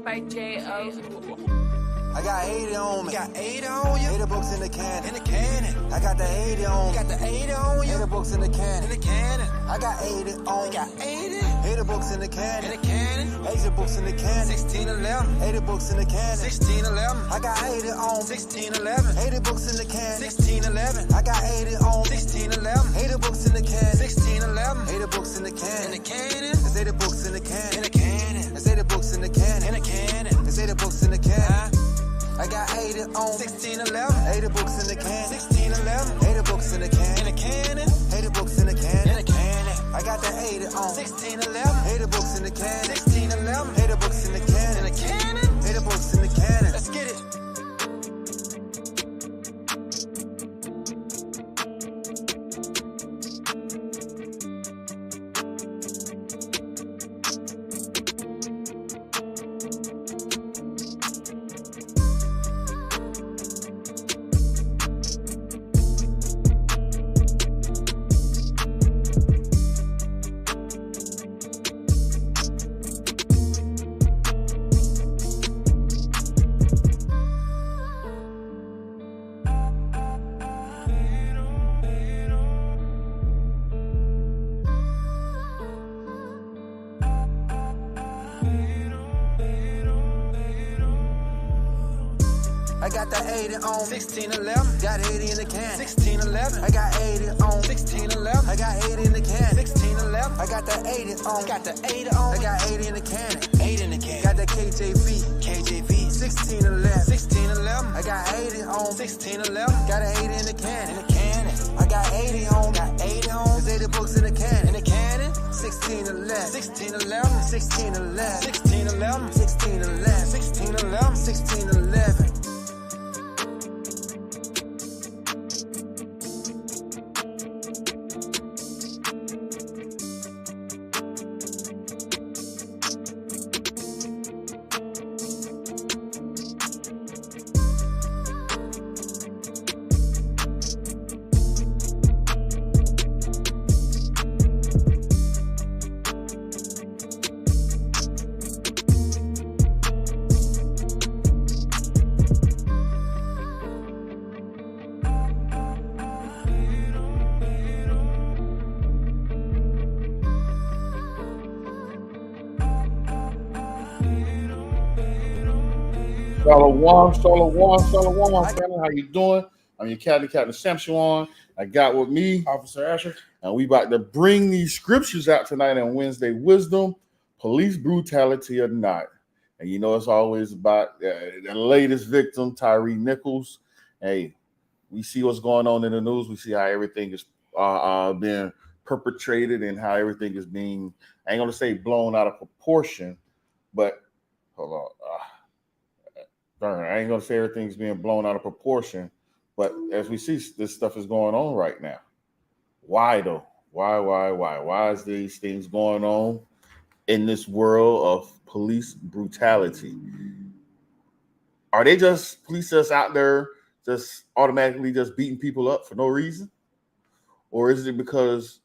by J.O. I got 80 on me. Got 80 on you. 80 books in the cannon. In the cannon. I got the 80 on me. Got the 80 on you. 80 books in the cannon. In the cannon. I got 80 on me. Got 80. 80 books in the cannon. In the cannon. 80 books in the cannon. 1611. 80 books in the cannon. 1611. I got 80 on me. 1611. 80 books in the cannon. 1611. I got 80 on me. 1611. 80 books in the cannon. 1611. 80 books in the In cannon. the cannon. There's 80 books in the cannon. In the cannon. There's 80 books in the cannon. In the cannon. There's 80 books in the cannon. I got 80 on 1611. 80 books in the can. 1611. 80 books in the can. In the cannon. 80 books in the can. In the cannon. I got the 80 on 1611. 80 books in the can. 1611. 80 books in the can. In the cannon. 80 books in the can. Let's get it. I got the 80 on 1611. Got 80 in the can. 1611. I got 80 on 1611. I got 80 in the can. 1611. I got the 80 on Got the 80 on. I got 80 in the can. 8 in the can. Got the KJV. KJV. 1611. 1611. I got 80 on 1611. Got an 80 in the In can. the cannon. I got 80 on Got 80 on. There's 80 books in the can. In the cannon. 1611. 1611. 1611. 1611. 1611. 1611. 1611. Shalom, family. How you doing? I'm your Captain Samson. I got with me Officer Asher. and we about to bring these scriptures out tonight on Wednesday Wisdom, police brutality or not. And you know it's always about the latest victim, Tyre Nichols. Hey, we see what's going on in the news. We see how everything is being perpetrated and how everything is being, I ain't gonna say blown out of proportion, but hold on. Darn, I ain't gonna say everything's being blown out of proportion, but as we see, this stuff is going on right now. Why though? Why is these things going on in this world of police brutality? Are they just police just out there just automatically just beating people up for no reason? Or is it because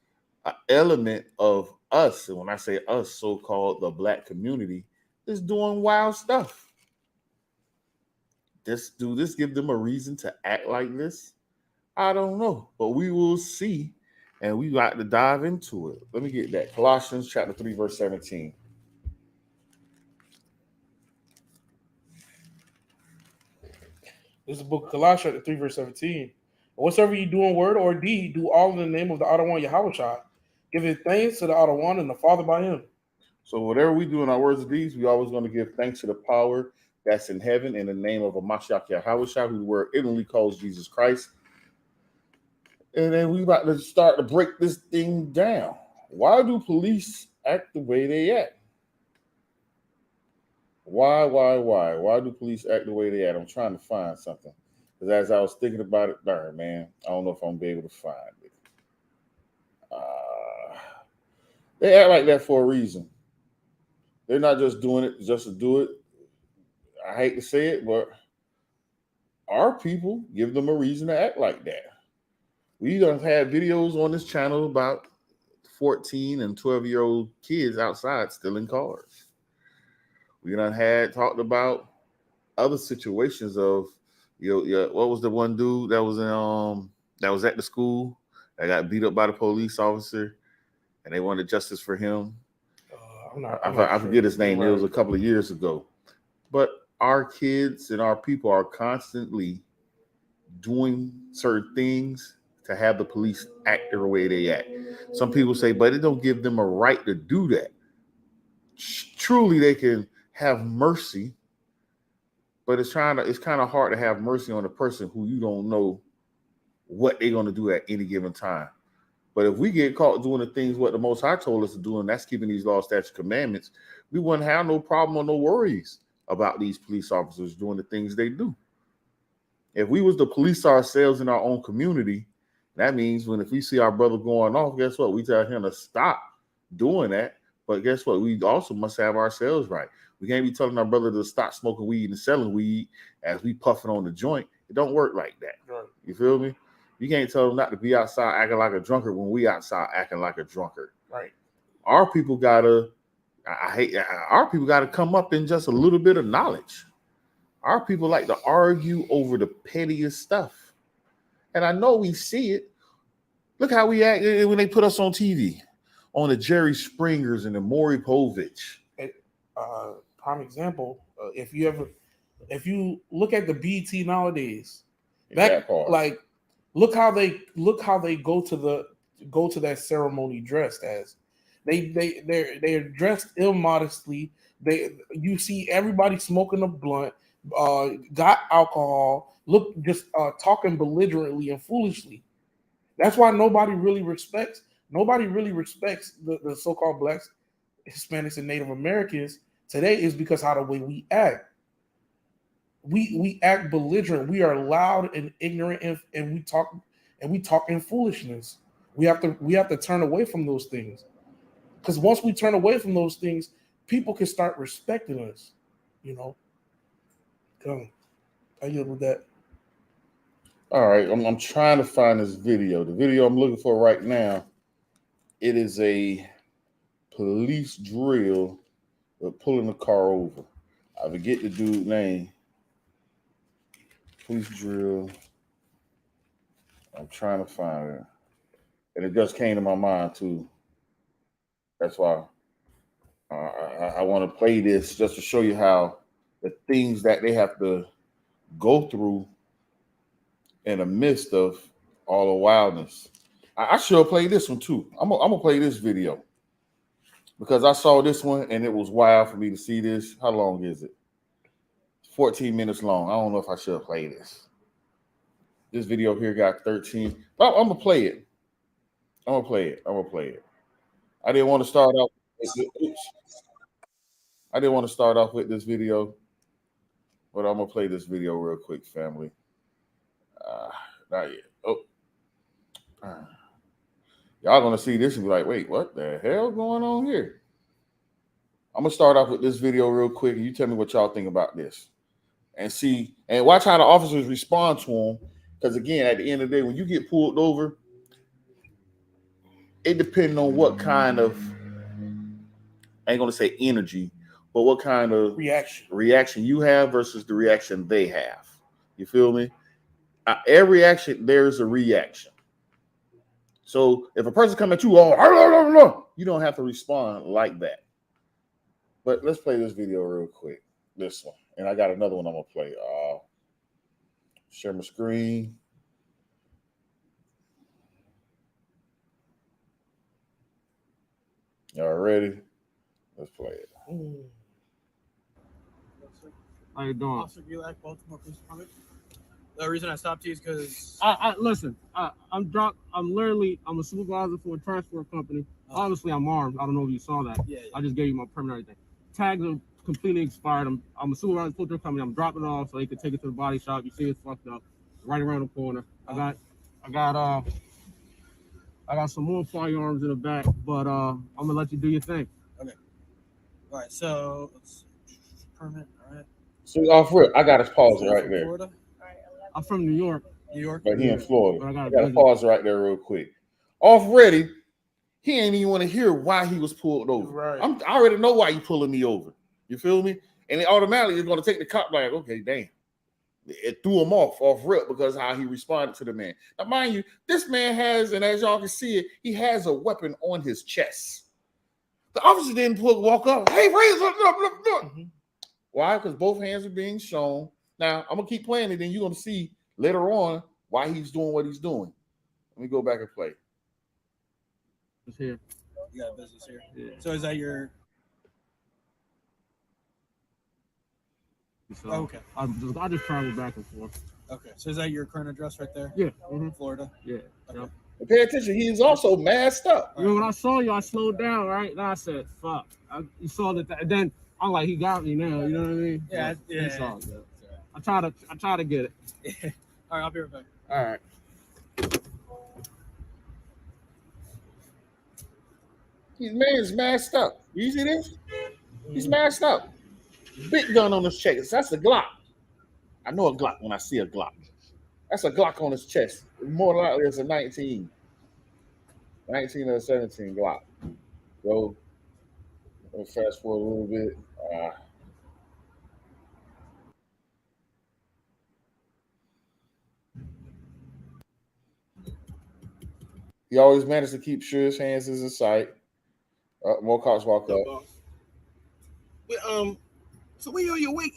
an element of us, and when I say us, so-called the black community, is doing wild stuff? Do this give them a reason to act like this? I don't know, but we will see, and we got to dive into it. Let me get that. Colossians chapter 3, verse 17. This is the book of Colossians, chapter 3, verse 17. And whatsoever you do in word or deed, do all in the name of the Other One, Yahushua, giving thanks to the Other One and the Father by him. So whatever we do in our words and deeds, we always going to give thanks to the power that's in heaven in the name of a Mashiach Yahushua, who the word Italy calls Jesus Christ. And then we about to start to break this thing down. Why do police act the way they act? Why do police act the way they act? I'm trying to find something. Because as I was thinking about it, darn, man, I don't know if I'm going to be able to find it. They act like that for a reason. They're not just doing it just to do it. I hate to say it, but our people give them a reason to act like that. We done had videos on this channel about 14 and 12-year-old kids outside stealing cars. We done had talked about other situations of, what was the one dude that was that was at the school that got beat up by the police officer, and they wanted justice for him. I forget his name. It was a couple of years ago. But our kids and our people are constantly doing certain things to have the police act the way they act. Some people say, but it don't give them a right to do that. Truly, they can have mercy, but it's kind of hard to have mercy on a person who you don't know what they're going to do at any given time. But if we get caught doing the things what the Most High told us to do, and that's keeping these law, statute, commandments, we wouldn't have no problem or no worries about these police officers doing the things they do. If we was to police ourselves in our own community, that means if we see our brother going off, guess what? We tell him to stop doing that. But guess what? We also must have ourselves right. We can't be telling our brother to stop smoking weed and selling weed as we puffing on the joint. It don't work like that. Right. You feel me? You can't tell them not to be outside acting like a drunkard when we outside acting like a drunkard. Right. Our people gotta come up in just a little bit of knowledge. Our people like to argue over the pettiest stuff. And I know we see it. Look how we act when they put us on TV, on the Jerry Springers and the Maury Povich. Prime example, if you look at the BT nowadays, look how they go to that ceremony dressed as. They're dressed immodestly. You see everybody smoking a blunt, got alcohol, talking belligerently and foolishly. That's why nobody really respects the so-called blacks, Hispanics, and Native Americans today, is because how the way we act. We act belligerent. We are loud and ignorant, and we talk in foolishness. We have to turn away from those things, because once we turn away from those things, people can start respecting us. Come, I yield with that. All right, I'm trying to find this video. The video I'm looking for right now, it is a police drill with pulling the car over. I forget the dude's name. Police drill. I'm trying to find it. And it just came to my mind too. That's why I want to play this just to show you how the things that they have to go through in the midst of all the wildness. I should play this one too. I'm gonna play this video because I saw this one and it was wild for me to see this. How long is it? 14 minutes long. I don't know if I should play this. This video here got 13. But I'm gonna play it. I'm gonna play it. I didn't want to start off. I didn't want to start off with this video, but I'm gonna play this video real quick, family. Not yet. Y'all gonna see this and be like, wait, what the hell going on here? I'm gonna start off with this video real quick, and you tell me what y'all think about this. And watch how the officers respond to him. Because again, at the end of the day, when you get pulled over, it depends on what kind of, I ain't gonna say energy, but what kind of reaction you have versus the reaction they have. You feel me? Every reaction, there's a reaction. So if a person come at you, you don't have to respond like that. But let's play this video real quick. This one. And I got another one I'm going to play. Share my screen. Y'all ready? Let's play it. How you doing? Officer Gulak, Baltimore Police Department. The reason I stopped you is because Listen. I'm drunk. I'm a supervisor for a transport company. Honestly, I'm armed. I don't know if you saw that. Yeah. I just gave you my permit and everything. Tags are completely expired. I'm a supervisor for a transport company. I'm dropping it off so they can take it to the body shop. You see it's fucked up. Right around the corner. I got some more firearms in the back, but I'm gonna let you do your thing. Okay. All right. So permit. All right. So off rip, I got to pause it right there. Florida. I'm from New York. But he in Florida. But I got to pause right there real quick. Already, he ain't even want to hear why he was pulled over. Right. I already know why he pulling me over. You feel me? And it automatically is going to take the cop like, okay, damn. It threw him off rip because how he responded to the man. Now, mind you, this man has, and as y'all can see it, he has a weapon on his chest. The officer didn't walk up. Hey, raise up. Mm-hmm. Why? Because both hands are being shown. Now, I'm going to keep playing it, then you're going to see later on why he's doing what he's doing. Let me go back and play. It's here. You got business here. Yeah. So is that your? So Okay. I just travel back and forth. Okay. So is that your current address right there? Yeah. Florida. Yeah. Okay. But pay attention. He's also masked up. You know, when I saw you, I slowed down, right? And I said, "Fuck!" You saw that, and then I'm like, "He got me now." You know what I mean? Yeah. But Yeah. it's all good. I try to get it. All right. I'll be right back. All right. His man's masked up. You see this? He's masked up. Big gun on his chest. That's a Glock. I know a Glock when I see a Glock. That's a Glock on his chest. More likely it's a 19 or 17 Glock. So, we'll fast forward a little bit. He always managed to keep sure his hands is in sight. More cops walk up. So when you on your way?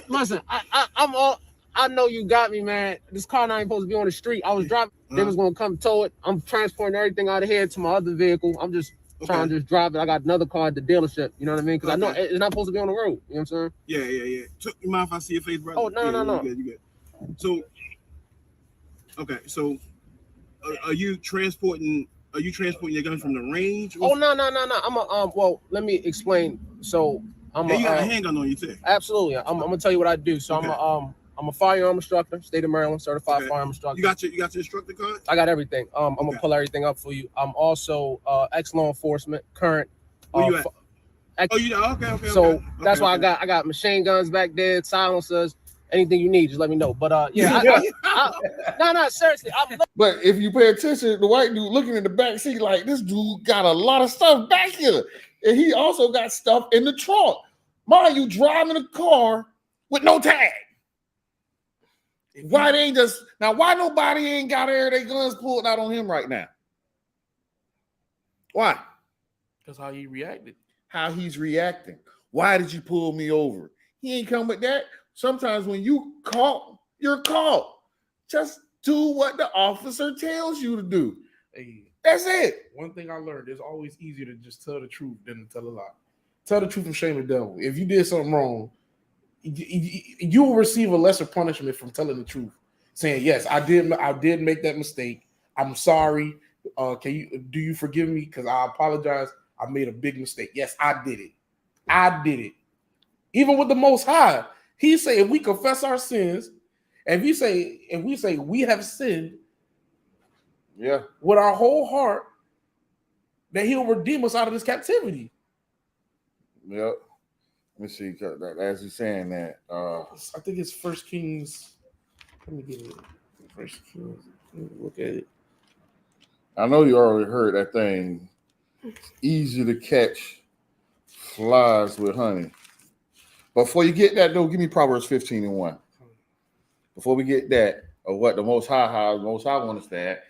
Listen, I know you got me, man. This car not even supposed to be on the street. I was driving. They was gonna come tow it. I'm transporting everything out of here to my other vehicle. I'm just trying to just drive it. I got another car at the dealership. You know what I mean? Because I know it's not supposed to be on the road. You know what I'm saying? Yeah. You mind if I see your face, brother? Oh, no. You good. So, okay. So, are you transporting your gun from the range? Oh, no. I'm well, let me explain. So you got a handgun on you too. Absolutely. I'm gonna tell you what I do. So okay. I'm a firearm instructor, state of Maryland, certified firearm instructor. You got your instructor card? I got everything. I'm gonna pull everything up for you. I'm also ex-law enforcement, current. Where you at? Okay. So that's why I got machine guns back there, silencers, anything you need, just let me know. But no, seriously. But if you pay attention, the white dude looking in the back seat like this dude got a lot of stuff back here, and he also got stuff in the trunk. Mind you, driving a car with no tag. Why nobody ain't got their guns pulled out on him right now? Why? Because how he reacted. How he's reacting. Why did you pull me over? He ain't come with that. Sometimes when you caught, you're caught. Just do what the officer tells you to do. Hey, that's it. One thing I learned, it's always easier to just tell the truth than to tell a lie. Tell the truth and shame the devil. If you did something wrong, you will receive a lesser punishment from telling the truth. Saying, yes, I did make that mistake. I'm sorry. Do you forgive me? Because I apologize. I made a big mistake. Yes, I did it. Even with the Most High, He say if we confess our sins, and we say we have sinned, with our whole heart, that He'll redeem us out of this captivity. Yep. Let me see. As you're saying that, I think it's 1 Kings. Let me get it. 1 Kings. Let me look at it. I know you already heard that thing. Easy to catch flies with honey. Before you get that, though, give me Proverbs 15:1. Before we get that, of what the Most High wants us to add,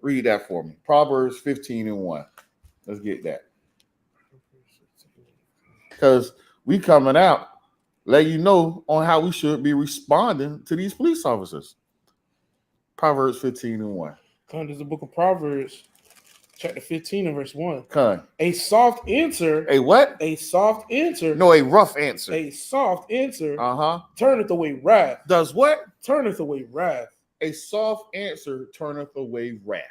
read that for me. Proverbs 15:1. Let's get that. Because we coming out, let you know on how we should be responding to these police officers. Proverbs 15:1. There's the book of Proverbs, chapter 15 and verse 1. A soft answer. A what? A soft answer. No, a rough answer. A soft answer. Turneth away wrath. Does what? Turneth away wrath. A soft answer turneth away wrath.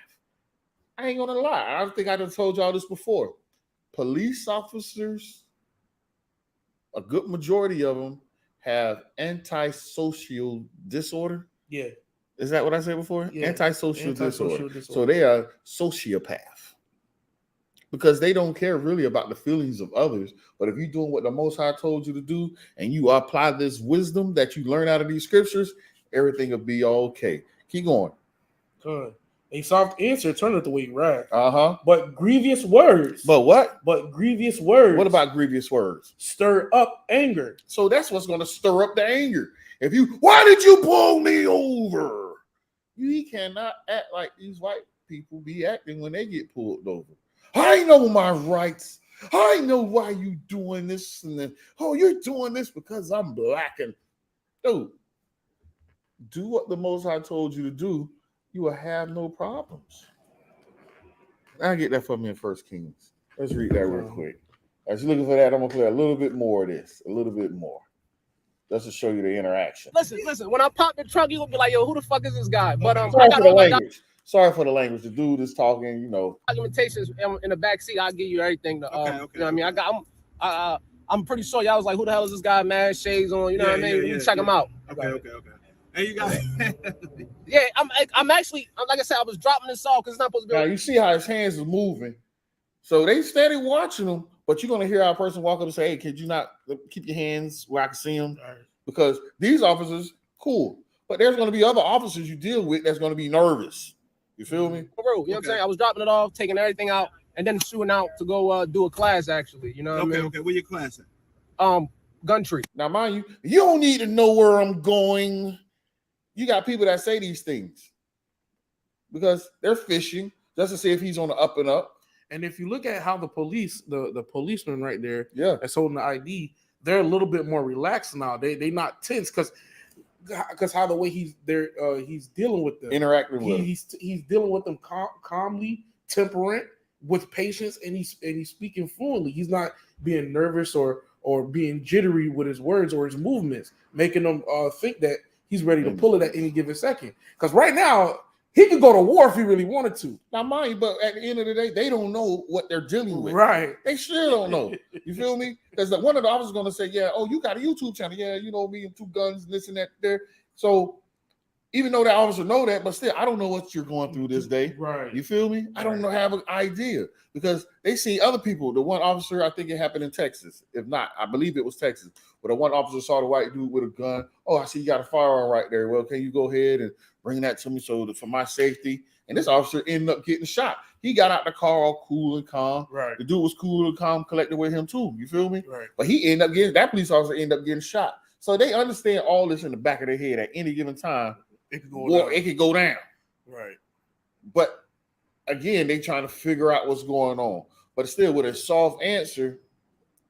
I ain't gonna lie. I think I done told y'all this before. Police officers, a good majority of them have antisocial disorder. Yeah. Is that what I said before? Yeah. Antisocial disorder. So they are sociopath. Because they don't care really about the feelings of others. But if you're doing what the Most High told you to do and you apply this wisdom that you learn out of these scriptures, everything will be okay. Keep going. Good. A soft answer turneth away wrath. Uh-huh. But grievous words. But what? But grievous words. What about grievous words? Stir up anger. So that's what's going to stir up the anger. If you, why did you pull me over? You cannot act like these white people be acting when they get pulled over. I know my rights. I know why you doing this. And then, oh, you're doing this because I'm black. And dude, do what the Most High told you to do. You will have no problems. I'll get that from me in 1 Kings. Let's read that real quick. As you're looking for that, I'm going to play a little bit more of this. A little bit more. Just to show you the interaction. Listen. When I pop the trunk, you gonna be like, "Yo, who the fuck is this guy?" But I Sorry got for the all my language. Sorry for the language. The dude is talking, you know. documentations in the back seat. I'll give you everything. To, Okay. You know what I mean? I'm pretty sure y'all was like, "Who the hell is this guy?" Man, shades on. You know what I mean? Check him out. Okay. And you got Yeah, I'm actually, like I said, I was dropping this off because it's not supposed to be. Now you see how his hands are moving. So they steady watching him, but you're gonna hear our person walk up and say, "Hey, could you not keep your hands where I can see them?" Because these officers, cool, but there's gonna be other officers you deal with that's gonna be nervous. You feel me? You know what I'm saying? I was dropping it off, taking everything out, and then shooting out to go do a class. Actually, you know what I mean? Okay. Where your class at? Gumtree. Now, mind you don't need to know where I'm going. You got people that say these things because they're fishing just to see if he's on the up and up. And if you look at how the police, the policeman right there, Yeah, that's holding the ID, they're a little bit more relaxed now. They not tense because how the way he's dealing with them, interacting with them. He's dealing with them calmly, temperate, with patience, and he's speaking fluently. He's not being nervous or being jittery with his words or his movements, making them think that he's ready to pull it at any given second. Because right now, he could go to war if he really wanted to. Now, mind you, but at the end of the day, they don't know what they're dealing with. Right. They still don't know. You feel me? Because one of the officers is going to say, yeah, oh, you got a YouTube channel. Yeah, you know me and 2 guns, this and that there. So even though that officer know that, but still, I don't know what you're going through this day. Right. You feel me? I don't know, have an idea because they see other people. The one officer, I think it happened in Texas. If not, I believe it was Texas. But the one officer saw the white dude with a gun. Oh, I see you got a firearm right there. Well, can you go ahead and bring that to me for my safety? And this officer ended up getting shot. He got out the car all cool and calm. Right. The dude was cool and calm, collected with him too. You feel me? Right. But that police officer ended up getting shot. So they understand all this in the back of their head at any given time. It could go down. Right. But again, they trying to figure out what's going on. But still, with a soft answer,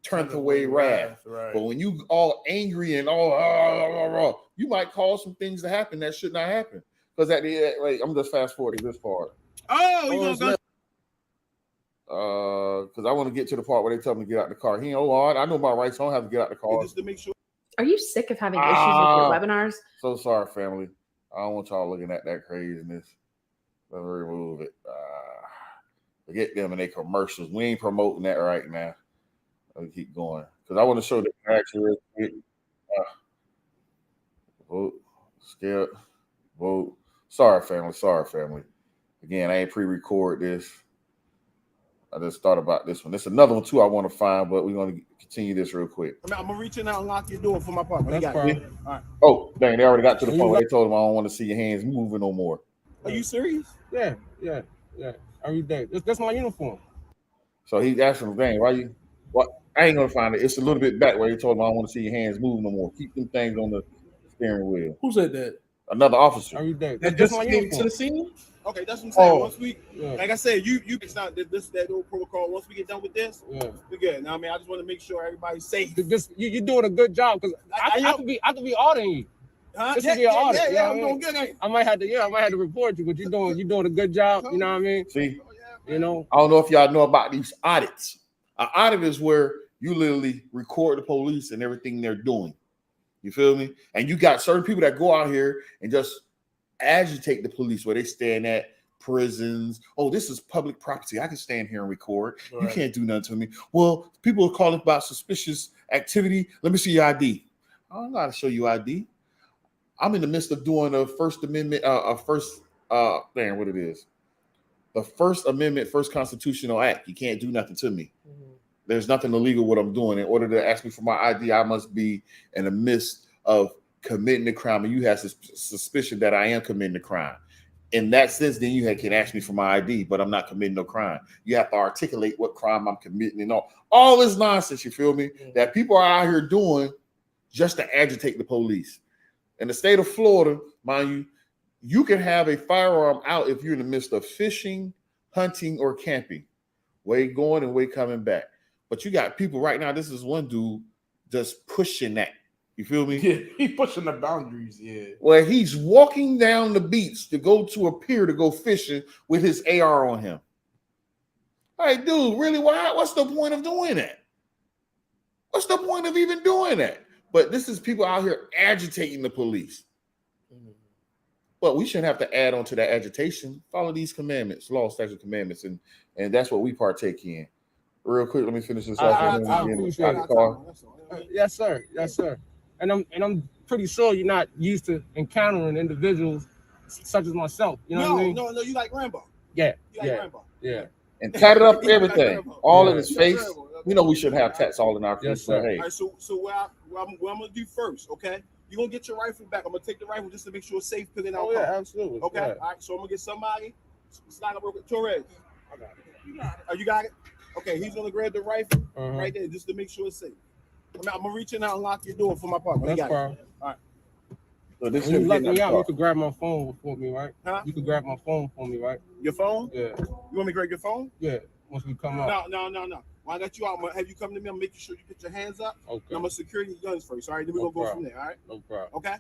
turneth away wrath. Right. But when you all angry and all, you might cause some things to happen that should not happen. Because at the end, wait, I'm just fast forwarding this part. Oh, you gonna go? Because I want to get to the part where they tell me to get out the car. I know my rights. I don't have to get out the car. Just to make sure. Are you sick of having issues with your webinars? So sorry, family. I don't want y'all looking at that craziness. Let me remove it. Forget them and their commercials. We ain't promoting that right now. Let me keep going because I want to show the action real quick. Vote, scared, vote. Sorry, family. Again, I ain't pre-record this. I just thought about this one. There's another one too I want to find, but we're going to continue this real quick. I'm gonna reach in out and lock your door for my part. That's All fine. right. Oh, dang, they already got to the point where they told him I don't want to see your hands moving no more. Are you serious? Yeah. Every day. That's my uniform. So he's asking him, dang, why you? What? I ain't gonna find it. It's a little bit back where he told him I don't want to see your hands move no more. Keep them things on the steering wheel. Who said that? Another officer. Every day. That That's just my came uniform. to the scene? Okay, that's what I'm saying. Oh. Once we, Yeah. like I said, you it's not that old protocol. Once we get done with this, Yeah. we're good. Now, I mean, I just want to make sure everybody's safe. You're doing a good job because I could be auditing you. Huh? This will be an audit. Yeah, you know I'm what I mean? doing good. Ain't I might have to report you, but you're doing a good job. You know what I mean? See, You know. I don't know if y'all know about these audits. An audit is where you literally record the police and everything they're doing. You feel me? And you got certain people that go out here and just agitate the police where they stand at prisons. Oh, this is public property. I can stand here and record. Right. You can't do nothing to me. Well, people are calling about suspicious activity. Let me see your ID. I don't gotta show you ID. I'm in the midst of doing a First Amendment, the First Amendment, First Constitutional Act. You can't do nothing to me. Mm-hmm. There's nothing illegal what I'm doing. In order to ask me for my ID, I must be in the midst of committing the crime, and you have suspicion that I am committing the crime. in that sense, then you can ask me for my ID, but I'm not committing no crime. You have to articulate what crime I'm committing and all this nonsense, you feel me? That people are out here doing just to agitate the police. In the state of Florida, mind you, you can have a firearm out if you're in the midst of fishing, hunting, or camping. Way going and way coming back. But you got people right now, this is one dude just pushing that. You feel me? Yeah, he's pushing the boundaries. Yeah. Well, he's walking down the beach to go to a pier to go fishing with his AR on him. Hey, dude, really? Why? What's the point of doing that? What's the point of even doing that? But this is people out here agitating the police. But we shouldn't have to add on to that agitation. Follow these commandments, law, statute, commandments, and that's what we partake in. Real quick, let me finish this off. I appreciate it. Yes, sir. Yes, sir. And I'm pretty sure you're not used to encountering individuals such as myself. You know what I mean? No, you like Rambo. Yeah. You like Rambo. Yeah. And tatted up everything, all in his face. We know we should have tats all in our face. Yes, sir. Hey. All right, so what I'm gonna do first, okay? You're gonna get your rifle back. I'm gonna take the rifle just to make sure it's safe because then Oh, yeah, absolutely. Okay. Yeah. All right, so I'm gonna get somebody. Slide up real quick. Torres. I got it. Oh, you got it? Okay, he's gonna grab the rifle right there just to make sure it's safe. I'm gonna reach in out and lock your door for my partner. That's He got it. fine. All right. So this When you is let me out, you could grab my phone for me, right? Huh? You could grab my phone for me, right? Your phone? Yeah. You want me to grab your phone? Yeah. Once we come out. No. When I got you out, I'm gonna have you come to me. I'm making sure you put your hands up. Okay. I'm gonna secure your guns first. All right, then we're No gonna go problem. from there. All right. No problem. Okay.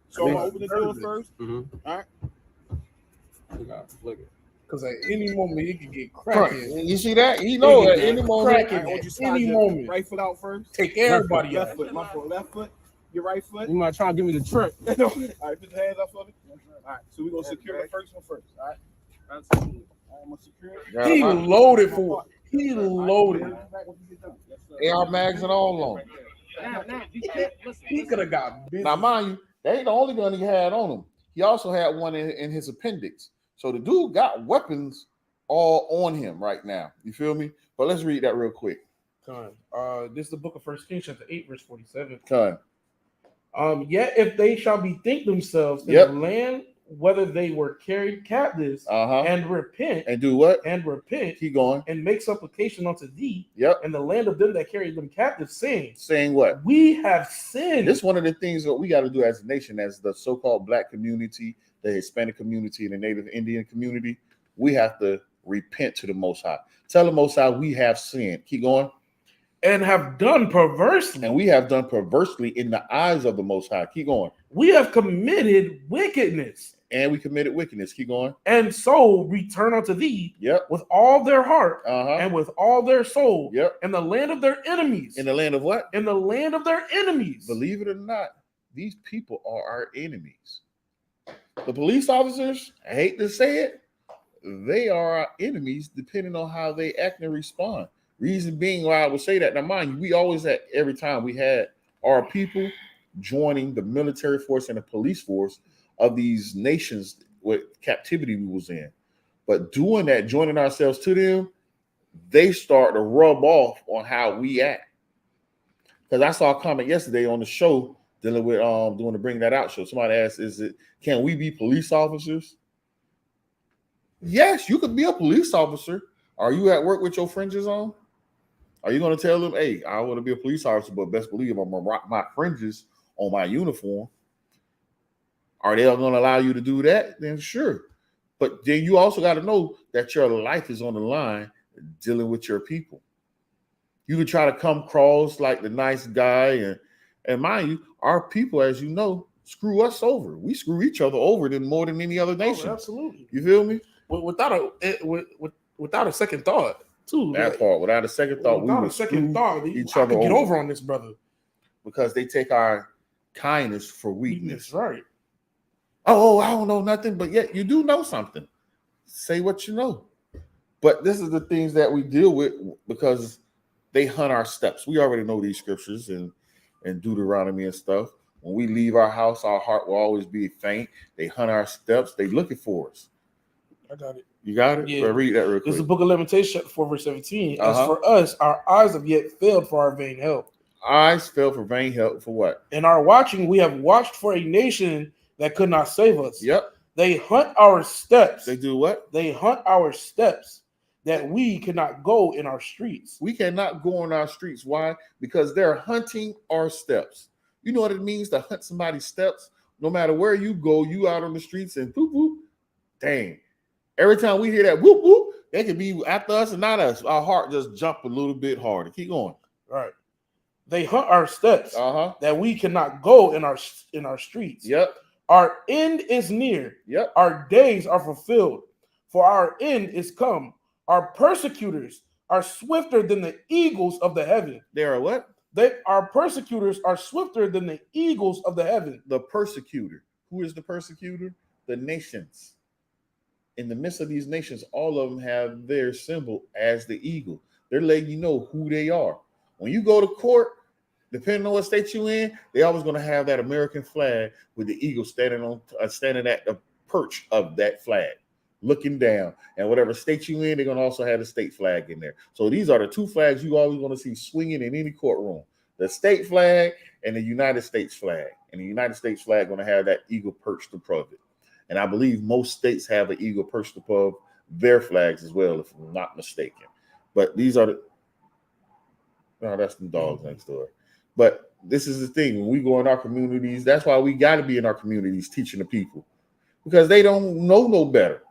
So I'm gonna open the door first. Mm-hmm. All right. Look at Because at any moment he can get Right. cracking. You see that? You know at any moment. Cracking I want you to at slide any your moment. right foot out first. Take everybody Left out. foot, my foot. Left foot. Your right foot. You might try to give me the trick. All right, put your hands up for me. All right, so we're gonna secure the first one first. All right. Absolutely. All right, I'm gonna secure it. He loaded for it. He loaded. AR mags and all on. He could have got busy. Now, mind you, that ain't the only gun he had on him. He also had one in his appendix. So the dude got weapons all on him right now. You feel me? But let's read that real quick. This is the book of 1 Kings, chapter 8, verse 47. Con. Yet if they shall bethink themselves in Yep. the land, whether they were carried captives, and repent, And do what? and repent, Keep going. and make supplication unto thee, Yep. and the land of them that carried them captives, saying, Saying what? we have sinned. This is one of the things that we got to do as a nation, as the so-called Black community, the Hispanic community, and the Native Indian community. We have to repent to the Most High. Tell the Most High we have sinned. Keep going. and have done perversely. And we have done perversely in the eyes of the Most High. Keep going. We have committed wickedness, And we committed wickedness. Keep going. and so return unto thee Yep. with all their heart Uh-huh. and with all their soul, Yep. in the land of their enemies. In the land of what? In the land of their enemies. Believe it or not, these people are our enemies. The police officers, I hate to say it, they are our enemies depending on how they act and respond. Reason being why I would say that. Now, mind you, we always had, every time we had our people joining the military force and the police force of these nations with captivity we was in. But doing that, joining ourselves to them, they start to rub off on how we act. Because I saw a comment yesterday on the show dealing with doing the Bring That Out show. Somebody asked, can we be police officers? Yes, you could be a police officer. Are you at work with your fringes on? Are you going to tell them, hey, I want to be a police officer, but best believe I'm going to rock my fringes on my uniform? Are they going to allow you to do that? Then sure. But then you also got to know that your life is on the line dealing with your people. You can try to come across like the nice guy, and mind you, our people, as you know, screw us over. We screw each other over more than any other nation. Oh, absolutely. You feel me? Without a second thought, too. That part, without a second thought, without we a second thought, each I other could get over. over on this, brother. Because they take our kindness for weakness. Right. Oh, I don't know nothing, but yet you do know something. Say what you know. But this is the things that we deal with because they hunt our steps. We already know these scriptures and Deuteronomy and stuff. When we leave our house, our heart will always be faint. They hunt our steps. They looking for us. I got it. You got it? Yeah. Well, read that real quick. This is the book of Lamentations, 4 verse 17. As Uh-huh. for us, our eyes have yet failed for our vain help. Eyes fell for vain help for what? In our watching, we have watched for a nation that could not save us. Yep. They hunt our steps. They do what? They hunt our steps that we cannot go in our streets. We cannot go on our streets. Why? Because they're hunting our steps. You know what it means to hunt somebody's steps? No matter where you go, you out on the streets and whoop, whoop. Dang. Every time we hear that whoop, whoop, they could be after us and not us. Our heart just jump a little bit harder. Keep going. Right. They hunt our steps that we cannot go in our streets. Yep. Our end is near. Yep. Our days are fulfilled, for our end is come. Our persecutors are swifter than the eagles of the heaven. They are what? Our persecutors are swifter than the eagles of the heaven. The persecutor. Who is the persecutor? The nations. In the midst of these nations, all of them have their symbol as the eagle. They're letting you know who they are. When you go to court, depending on what state you're in, they're always going to have that American flag with the eagle standing at the perch of that flag, looking down. And whatever state you're in, they're going to also have the state flag in there. So these are the two flags you always want to see swinging in any courtroom: the state flag and the United States flag. And the United States flag going to have that eagle perched above it. And I believe most states have an eagle perched above their flags as well, if I'm not mistaken. But these are that's the dogs next door. But this is the thing. When we go in our communities, that's why we got to be in our communities teaching the people, because they don't know no better.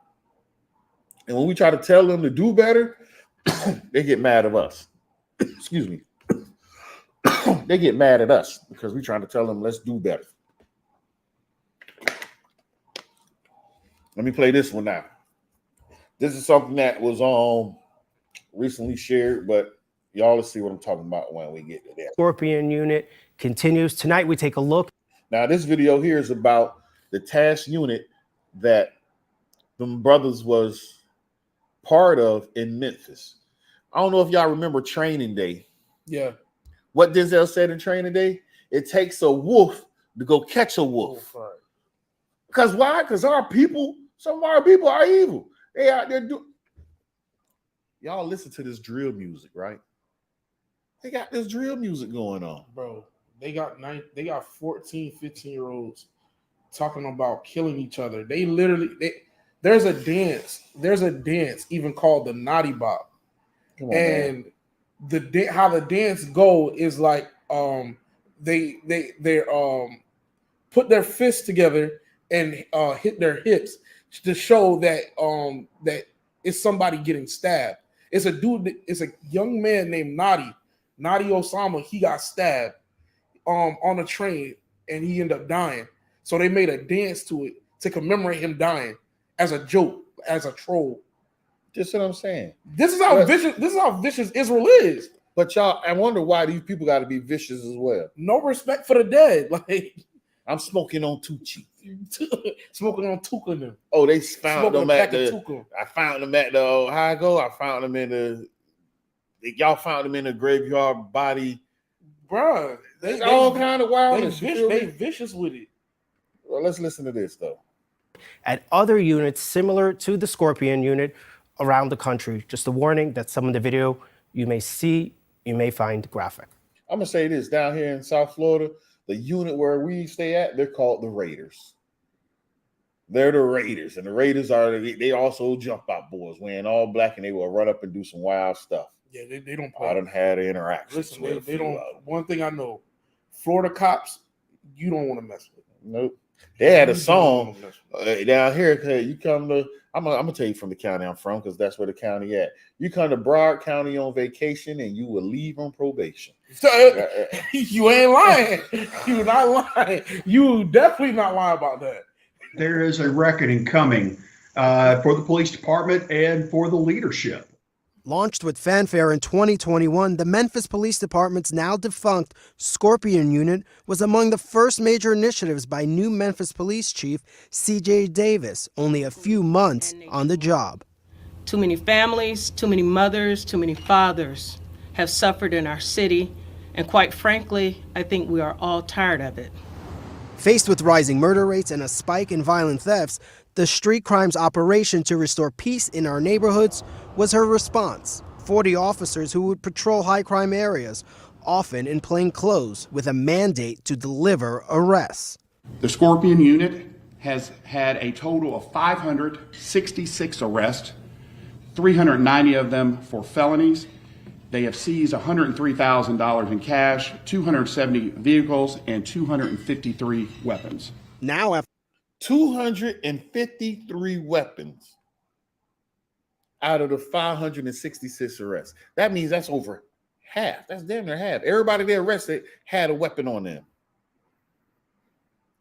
And when we try to tell them to do better, they get mad at us. Excuse me. They get mad at us because we're trying to tell them, let's do better. Let me play this one now. This is something that was recently shared, but y'all will see what I'm talking about when we get to that. Scorpion unit continues. Tonight we take a look. Now this video here is about the task unit that them brothers was part of in Memphis. I don't know if y'all remember Training Day. Yeah. What Denzel said in Training Day? It takes a wolf to go catch a wolf. Right. Because why? Because some of our people are evil. They out there y'all listen to this drill music, right? They got this drill music going on. Bro, they got 14, 15-year-olds talking about killing each other. They literally there's a dance even called the Naughty Bop. And how the dance go is like they put their fists together and hit their hips to show that that it's somebody getting stabbed. It's a young man named Nadi Osama. He got stabbed on a train and he ended up dying. So they made a dance to it to commemorate him dying as a joke, as a troll. Just what I'm saying. This is how vicious Israel is. But y'all, I wonder why these people got to be vicious as well. No respect for the dead. Like, I'm smoking on Tucci. Smoking on Tuka them. Oh, they found them at the. Tuka. I found them at the. How I go? I found them in the. Y'all found them in the graveyard body. Bruh, they all kind of wild. They vicious with it. Well, let's listen to this though. At other units similar to the Scorpion unit around the country. Just a warning that some of the video you may find graphic. I'm gonna say this: down here in South Florida, the unit where we stay at, they're called the Raiders. They're the Raiders, and the Raiders they also jump out boys wearing all black, and they will run up and do some wild stuff. Yeah, they don't play. I done had an interaction. Listen, they don't. One thing I know, Florida cops, you don't want to mess with them. Nope. They had a song down here. You come to, I'm gonna tell you from the county I'm from, because that's where the county at. You come to Broward County on vacation, and you will leave on probation. You ain't lying. You're not lying. You definitely not lying about that. There is a reckoning coming for the police department and for the leadership. Launched with fanfare in 2021, the Memphis Police Department's now defunct Scorpion Unit was among the first major initiatives by new Memphis Police Chief C.J. Davis, only a few months on the job. Too many families, too many mothers, too many fathers have suffered in our city, and quite frankly, I think we are all tired of it. Faced with rising murder rates and a spike in violent thefts, the street crimes operation to restore peace in our neighborhoods was her response. 40 officers who would patrol high crime areas, often in plain clothes, with a mandate to deliver arrests. The Scorpion Unit has had a total of 566 arrests, 390 of them for felonies. They have seized $103,000 in cash, 270 vehicles, and 253 weapons. Now, after 253 weapons out of the 566 arrests. That means that's over half. That's damn near half. Everybody they arrested had a weapon on them.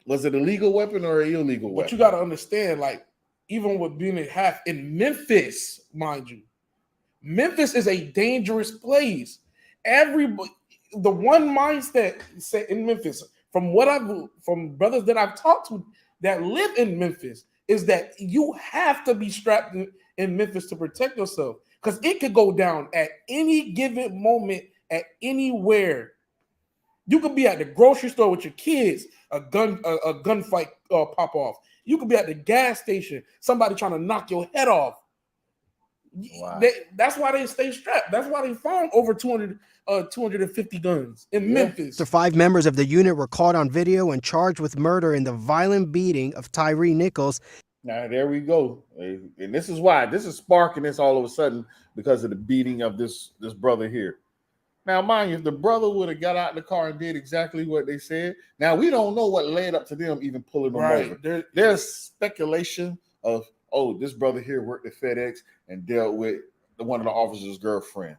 Was it a legal weapon or an illegal weapon? But you got to understand, like, even with being at half in Memphis, mind you, Memphis is a dangerous place. The one mindset in Memphis, from brothers that I've talked to that live in Memphis, is that you have to be strapped in Memphis to protect yourself, because it could go down at any given moment, at anywhere. You could be at the grocery store with your kids, a gunfight pop off. You could be at the gas station, somebody trying to knock your head off. Wow. That's why they stay strapped. That's why they found over 250 guns in Memphis. The 5 members of the unit were caught on video and charged with murder in the violent beating of Tyre Nichols. Now, there we go. And this is why. This is sparking this all of a sudden because of the beating of this brother here. Now, mind you, if the brother would have got out of the car and did exactly what they said, now we don't know what led up to them even pulling them over. There's speculation of, oh, this brother here worked at FedEx and dealt with one of the officer's girlfriend.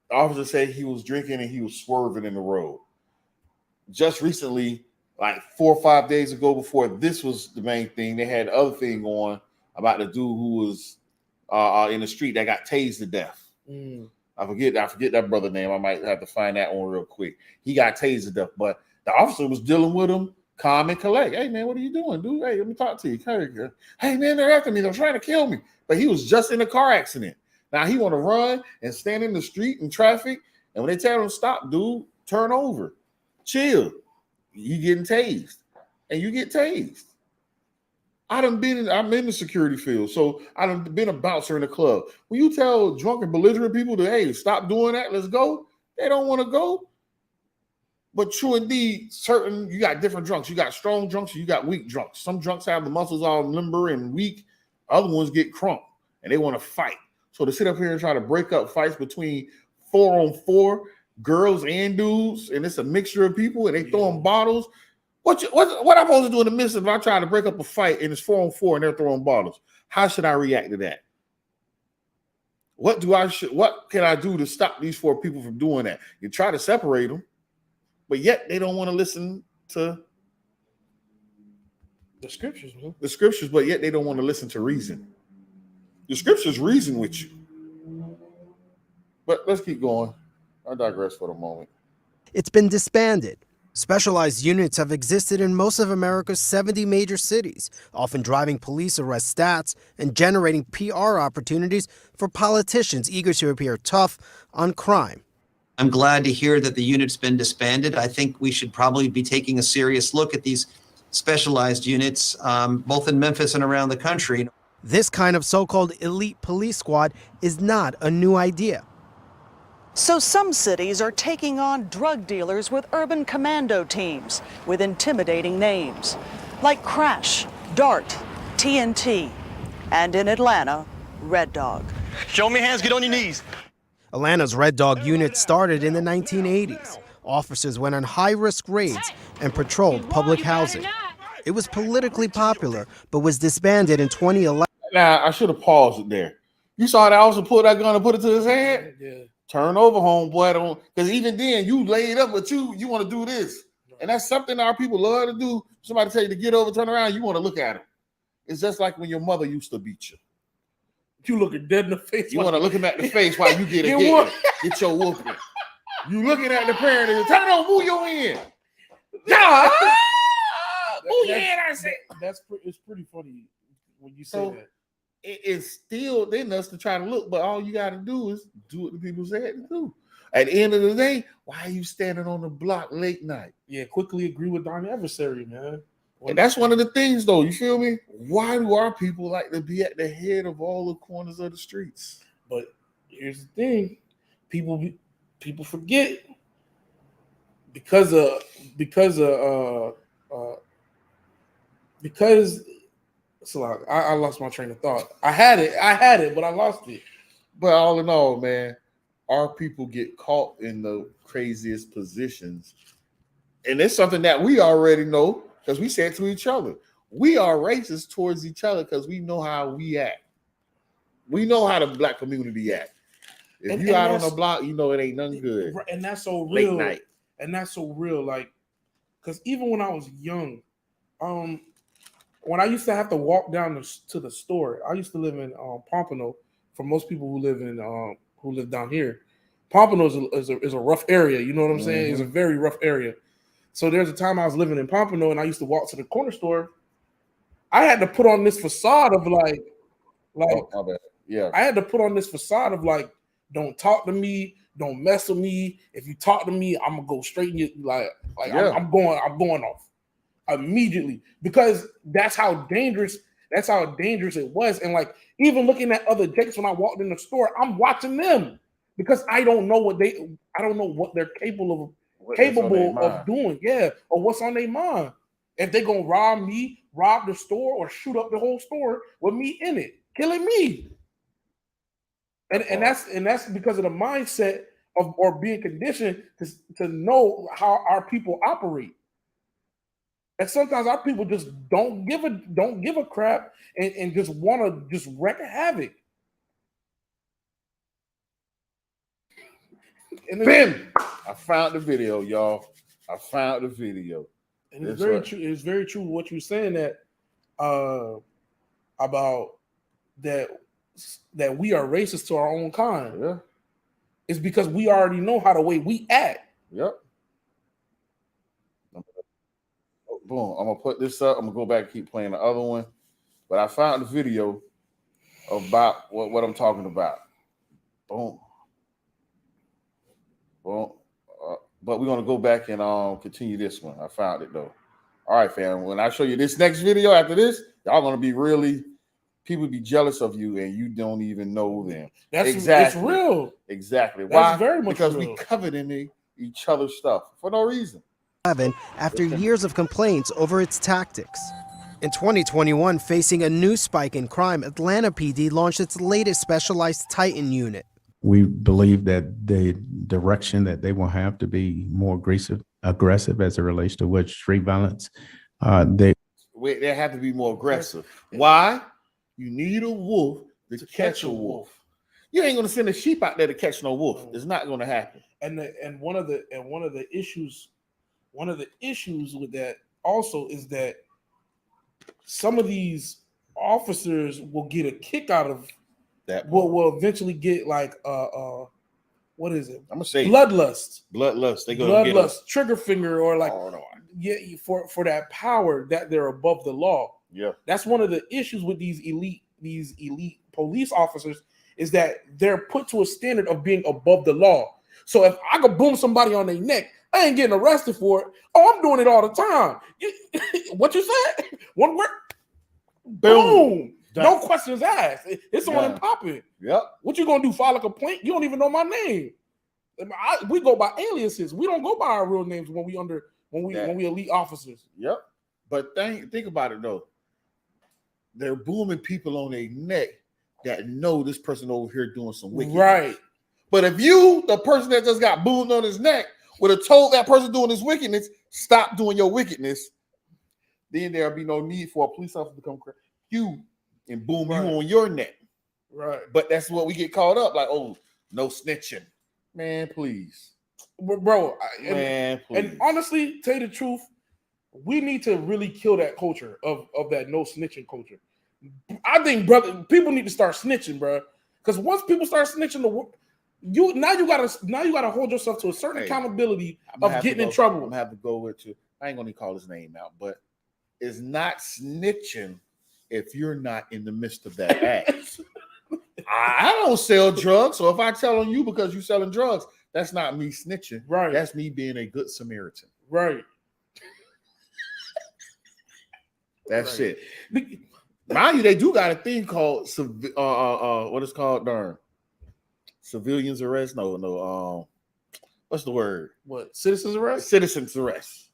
The officer said he was drinking and he was swerving in the road. Just recently, like 4 or 5 days ago, before this was the main thing, they had the other thing on about the dude who was in the street that got tased to death. I forget that brother's name. I might have to find that one real quick. He got tased to death, but the officer was dealing with him calm and collect. Hey, man, what are you doing, dude? Hey, let me talk to you. Hey, man, they're after me. They're trying to kill me. But he was just in a car accident. Now he want to run and stand in the street in traffic. And when they tell him to stop, dude, turn over. Chill. You getting tased. And you get tased. I'm in the security field, so I done been a bouncer in a club. When you tell drunk and belligerent people to, hey, stop doing that, let's go, they don't want to go. But true indeed, you got different drunks. You got strong drunks, you got weak drunks. Some drunks have the muscles all limber and weak. Other ones get crump and they want to fight. So to sit up here and try to break up fights between 4-on-4 girls and dudes, and it's a mixture of people, and they throwing bottles. What I'm supposed to do in the midst of if I try to break up a fight and it's 4-on-4 and they're throwing bottles? How should I react to that? What can I do to stop these 4 people from doing that? You try to separate them, but yet they don't want to listen to the scriptures. Man. The scriptures, but yet they don't want to listen to reason. The scriptures reason with you. But let's keep going. I digress for the moment. It's been disbanded. Specialized units have existed in most of America's 70 major cities, often driving police arrest stats and generating PR opportunities for politicians eager to appear tough on crime. I'm glad to hear that the unit's been disbanded. I think we should probably be taking a serious look at these specialized units, both in Memphis and around the country. This kind of so-called elite police squad is not a new idea. So some cities are taking on drug dealers with urban commando teams with intimidating names like Crash, Dart, TNT, and in Atlanta, Red Dog. Show me hands, get on your knees. Atlanta's Red Dog unit started in the 1980s. Officers went on high-risk raids and patrolled public housing. It was politically popular, but was disbanded in 2011. Now, I should have paused it there. You saw that officer pull that gun and put it to his head? Yeah. Turn over, homeboy. Because even then, you laid up, but you want to do this. And that's something our people love to do. Somebody tell you to get over, turn around, you want to look at him. It's just like when your mother used to beat you. You looking dead in the face. You want to look him at the face while you get get your whooping. You looking at the parent and turn on, move your hand. Yeah. Move your hand, I said. It's pretty funny when you say that. It's still in us to try to look, but all you got to do is do what the people said to do. At the end of the day, why are you standing on the block late night? Yeah, quickly agree with thine adversary, man. And that's one of the things, though. You feel me? Why do our people like to be at the head of all the corners of the streets? But here's the thing: people forget because So I lost my train of thought. I had it, but I lost it. But all in all, man, our people get caught in the craziest positions. And it's something that we already know because we said to each other. We are racist towards each other because we know how we act. We know how the black community act. If you out on the block, you know it ain't nothing good. And that's so real. Late night. And that's so real. Like, because even when I was young, when I used to have to walk down to the store, I used to live in Pompano. For most people who live down here, Pompano is a rough area. You know what I'm saying? It's a very rough area. So there's a time I was living in Pompano and I used to walk to the corner store. I had to put on this facade of like I had to put on this facade of like, don't talk to me, don't mess with me. If you talk to me, I'm gonna go straight in you. I'm going off immediately because that's how dangerous it was. And like even looking at other Jakes when I walked in the store, I'm watching them because I don't know what they're capable of doing. Yeah, or what's on their mind. If they're gonna rob me, rob the store, or shoot up the whole store with me in it, killing me. And that's because of the mindset of or being conditioned to know how our people operate. And sometimes our people just don't give a crap and just want to just wreak havoc. And then, I found the video, y'all. I found the video. And it's very true. It's very true what you're saying that about that we are racist to our own kind. Yeah. It's because we already know how the way we act. Yep. Boom. I'm gonna put this up. I'm gonna go back and keep playing the other one. But I found the video about what I'm talking about. Boom. Boom. But we're gonna go back and continue this one. I found it though. All right, fam. When I show you this next video after this, y'all gonna be people be jealous of you and you don't even know them. That's exactly. It's real. Exactly. That's why? Very much because real. We coveting each other's stuff for no reason. After years of complaints over its tactics. In 2021, facing a new spike in crime, Atlanta PD launched its latest specialized Titan unit. We believe that the direction that they will have to be more aggressive as it relates to with street violence. They have to be more aggressive. Why? You need a wolf to catch a wolf. You ain't gonna send a sheep out there to catch no wolf. It's not gonna happen. And one of the issues with that also is that some of these officers will get a kick out of that. Will eventually get like what is it? I'm gonna say bloodlust. They go bloodlust, trigger finger, or like for that power that they're above the law. Yeah, that's one of the issues with these elite police officers is that they're put to a standard of being above the law. So if I could boom somebody on their neck, I ain't getting arrested for it. Oh, I'm doing it all the time. What you said? One word. Boom. No questions asked. It's on and popping. Yep. What you gonna do? File a complaint? You don't even know my name. We go by aliases. We don't go by our real names when we elite officers. Yep. But think about it though. They're booming people on their neck that know this person over here doing some wickedness. Right. But if you, the person that just got boomed on his neck, would have told that person doing his wickedness, stop doing your wickedness, then there'll be no need for a police officer to come you and boom you on your neck. Right. But that's what we get caught up like, oh, no snitching. Man, please. Bro, please. And honestly, tell you the truth, we need to really kill that culture of that no snitching culture. I think, brother, people need to start snitching, bro. Because once people start snitching, you gotta hold yourself to a certain accountability of getting in trouble. I'm gonna have to go with you. I ain't gonna call his name out, but it's not snitching if you're not in the midst of that act. I don't sell drugs, so if I tell on you because you're selling drugs, that's not me snitching. Right. That's me being a good Samaritan. Right. That's it. Mind you, they do got a thing called what is called civilians arrest? No. What's the word? What? Citizens arrest? Citizens arrest.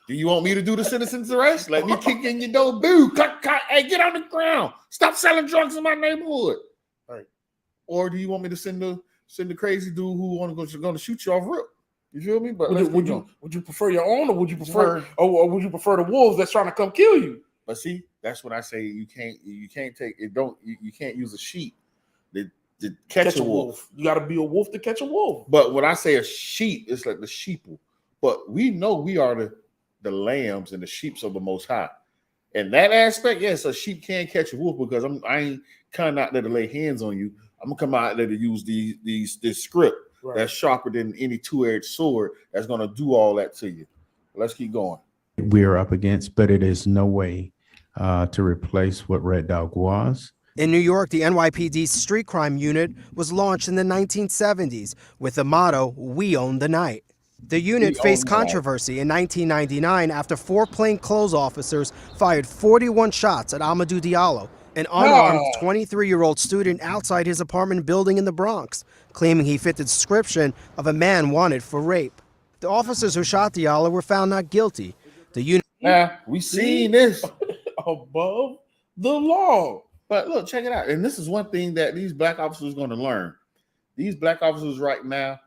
Do you want me to do the citizen's arrest? Let me kick in your door. Boo! Hey, get on the ground. Stop selling drugs in my neighborhood. All right. Or do you want me to send the crazy dude who going to shoot you off rip? You feel me? But would you prefer your own, or would you prefer would you prefer the wolves that's trying to come kill you? But see, that's what I say. You can't take it. You can't use a sheep to catch a wolf. You got to be a wolf to catch a wolf. But when I say a sheep, it's like the sheeple. But we know we are the lambs and the sheeps of the Most High. In that aspect, yes, a sheep can catch a wolf because I ain't coming out there to lay hands on you. I'm gonna come out there to use this script that's sharper than any two-edged sword that's gonna do all that to you. Let's keep going. We're up against, but it is no way to replace what Red Dog was. In New York, the NYPD's street crime unit was launched in the 1970s with the motto, "We own the night." The unit faced controversy in 1999 after 4 plainclothes officers fired 41 shots at Amadou Diallo, an unarmed 23-year-old student outside his apartment building in the Bronx, claiming he fit the description of a man wanted for rape. The officers who shot Diallo were found not guilty. The unit. We seen this above the law. But look, check it out. And this is one thing that these black officers are going to learn. These black officers right now,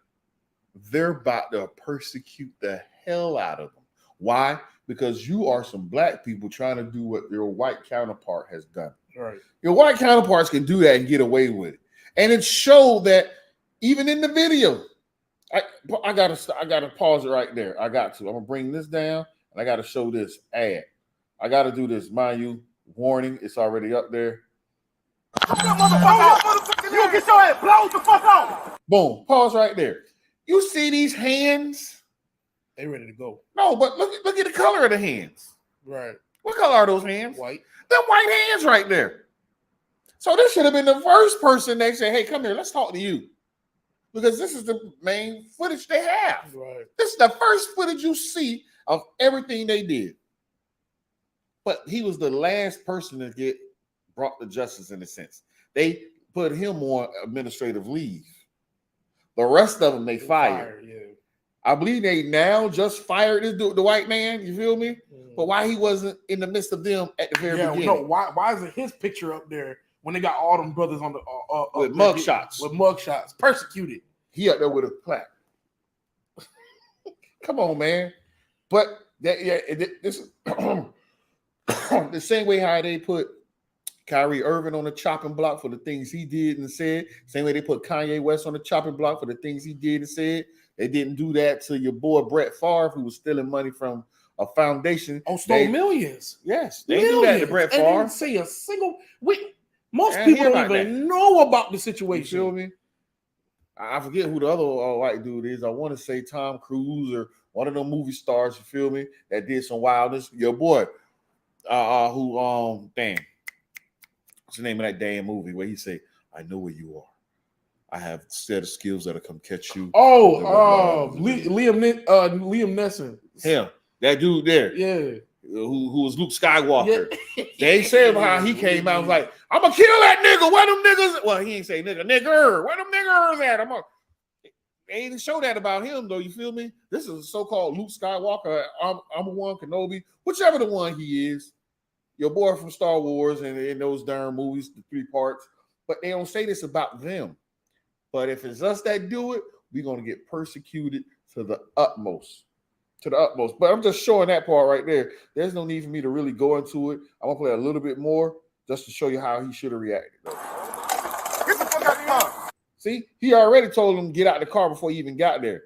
they're about to persecute the hell out of them. Why? Because you are some black people trying to do what your white counterpart has done. Right. Your white counterparts can do that and get away with it. And it showed that even in the video. I gotta pause it right there. I got to. I'm gonna bring this down and I gotta show this ad. I gotta do this. Mind you, warning, it's already up there. You get your head blown the fuck out. Boom. Pause right there. You see these hands? They ready to go. No, but look at the color of the hands. Right. What color are those hands? White. Them white hands right there. So this should have been the first person they say, hey, come here, let's talk to you. Because this is the main footage they have. Right. This is the first footage you see of everything they did. But he was the last person to get brought to justice in a sense. They put him on administrative leave. The rest of them they fired. Yeah. I believe they now just fired this dude, the white man. You feel me? But why he wasn't in the midst of them at the very beginning? No, why isn't his picture up there when they got all them brothers on the with mug shots? With mug shots, persecuted. He up there with a plaque. Come on, man. But this the same way how they put Kyrie Irving on the chopping block for the things he did and said. Same way they put Kanye West on the chopping block for the things he did and said. They didn't do that to your boy Brett Favre, who was stealing money from a foundation. Stole millions. Yes, they do that to Brett Favre. And didn't say a single. Most people don't even know about the situation. You feel me? I forget who the other white dude is. I want to say Tom Cruise or one of them movie stars. You feel me? That did some wildness. Your boy, damn. What's the name of that damn movie where he say, "I know where you are. I have a set of skills that'll come catch you." Liam Neeson. Him, that dude there. Yeah. Who was Luke Skywalker. Yeah. They said how he came out, was like, I'm gonna kill that nigga. Where them niggas? Well, he ain't say nigger. Where them niggers at? They didn't show that about him, though. You feel me? This is a so-called Luke Skywalker, Obi-Wan Kenobi, whichever the one he is. Your boy from Star Wars and in those darn movies, the 3 parts. But they don't say this about them. But if it's us that do it, we're gonna get persecuted to the utmost. But I'm just showing that part right there. There's no need for me to really go into it. I'm gonna play a little bit more just to show you how he should have reacted. Get the fuck out of the car. See, he already told him get out the car before he even got there.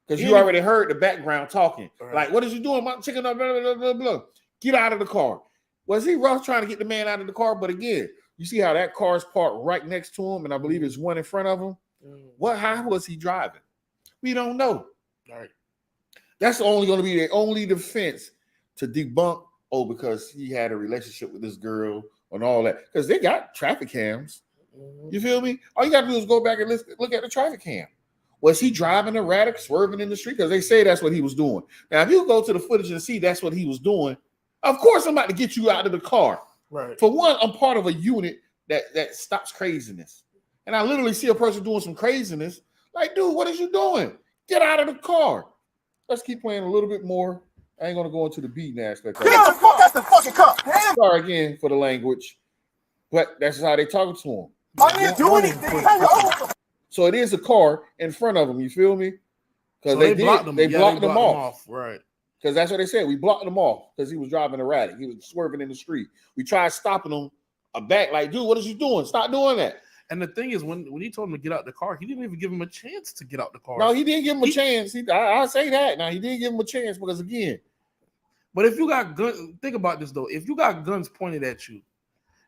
Because you already heard the background talking. Right. Like, what is you doing? My chicken up, blah, blah, blah, blah. Get out of the car. Was he rough trying to get the man out of the car? But again, you see how that car's parked right next to him, and I believe there's one in front of him. How was he driving? We don't know. All right. That's only going to be the only defense to debunk, because he had a relationship with this girl and all that. Because they got traffic cams. You feel me? All you got to do is go back and look at the traffic cam. Was he driving erratic, swerving in the street? Because they say that's what he was doing. Now, if you go to the footage and see that's what he was doing, of course I'm about to get you out of the car. Right. For one, I'm part of a unit that stops craziness. And I literally see a person doing some craziness. Like, dude, what is you doing? Get out of the car. Let's keep playing a little bit more I ain't gonna go into the beating aspect. Get the fuck out the fucking car. Sorry again for the language, but that's how they talking to him. I didn't do anything. So it is a car in front of them. You feel me? Because So they blocked them. They Yeah, blocked them off. Right. Because that's what they said. We blocked him off because he was driving erratic. He was swerving in the street. We tried stopping him back, like, dude, what is you doing? Stop doing that. And the thing is, when he told him to get out the car, he didn't even give him a chance to get out the car. No, he didn't give him a chance. I say that. Now, he didn't give him a chance because, again. But if you got guns, think about this, though. If you got guns pointed at you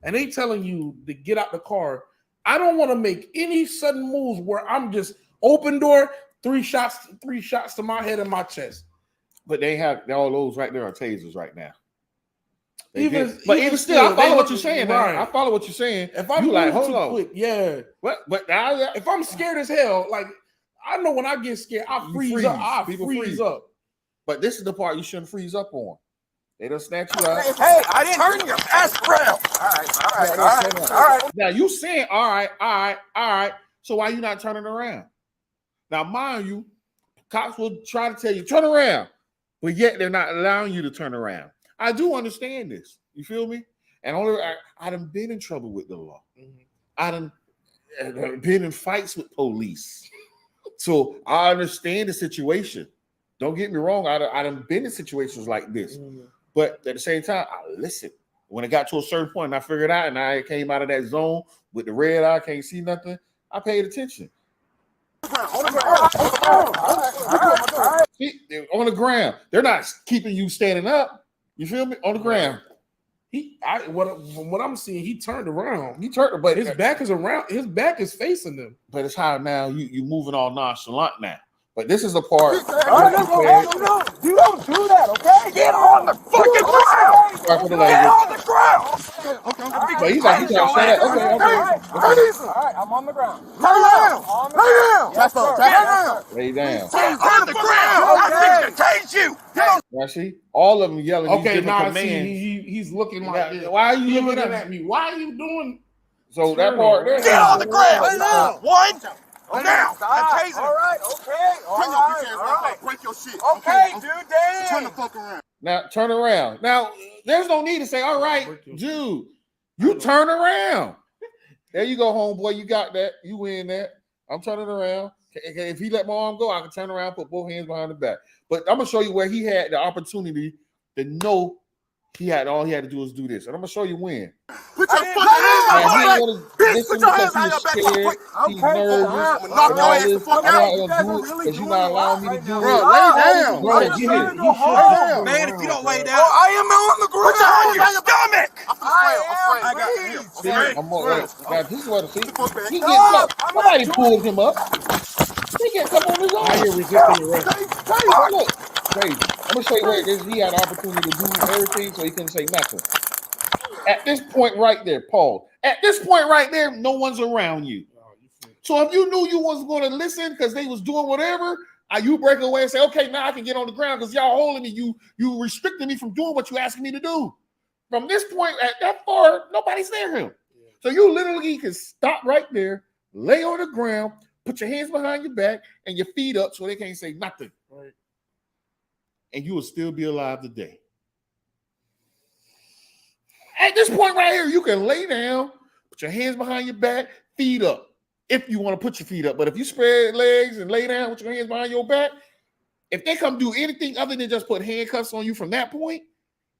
and they telling you to get out the car, I don't want to make any sudden moves where I'm just open door, three shots to my head and my chest. But they have all those right there are tasers right now. Even still, I follow what you're saying. Right. I follow what you're saying. If I'm like, moving hold too on, quick, yeah. But if I'm scared as hell, like I know when I get scared, I freeze up. I freeze up. But this is the part you shouldn't freeze up on. They don't snatch you out. Hey, I didn't turn your ass around. All right. Now you saying all right. So why you not turning around? Now, mind you, cops will try to tell you turn around, but yet they're not allowing you to turn around. I do understand this. You feel me? And I done been in trouble with the law. I done been in fights with police. So I understand the situation. Don't get me wrong. I done been in situations like this. But at the same time, I listen. When it got to a certain point and I figured out and I came out of that zone with the red eye, can't see nothing, I paid attention. On the ground. They're not keeping you standing up. You feel me? On the ground. From what I'm seeing, he turned around. But his back is around. His back is facing them. But it's how now you moving all nonchalant now. But this is the part. No. You don't do that, okay? Get on the fucking ground. Get on the ground. Okay. But he's like, shut up. Okay. All right, I'm on the ground. Lay down. Lay down. On the ground. I think to tase you. Now see, all of them yelling. Okay, now he's looking like this. Why are you looking at me? Why are you doing? So that part there. Get on the ground. Lay down. One. Now, taser. All right, okay. Break your shit. Okay, dude, damn. Turn the fuck around. Now, turn around. Now, there's no need to say, all right, dude, you turn around. There you go, homeboy. You got that. You win that. I'm turning around. If he let my arm go, I can turn around, put both hands behind the back. But I'm going to show you where he had the opportunity to know all he had to do is do this. And I'm going to show you when. Put your fucking hands on my back. Bitch, put your hands on your back. He's nervous. I'm going to knock your ass the fuck out. Because you're not allowing me to do it. Bro, lay down. Bro, Man, if you don't lay down. I am on the ground. Put your hands on your stomach. I'm now, this is what I see. He gets up. Somebody pulled him up. He gets up on his own. I hear resisting arrest. Look, crazy. I'm going to show you where he had an opportunity to do everything so he couldn't say nothing. At this point right there, Paul, at this point right there, no one's around you. So if you knew you wasn't going to listen because they was doing whatever, you break away and say, okay, now I can get on the ground because y'all holding me. You restricting me from doing what you asking me to do. From this point, at that far, nobody's near him. So you literally can stop right there, lay on the ground, put your hands behind your back and your feet up so they can't say nothing. Right. And you will still be alive today. At this point right here, you can lay down, put your hands behind your back, feet up, if you want to put your feet up. But if you spread legs and lay down with your hands behind your back, if they come do anything other than just put handcuffs on you from that point,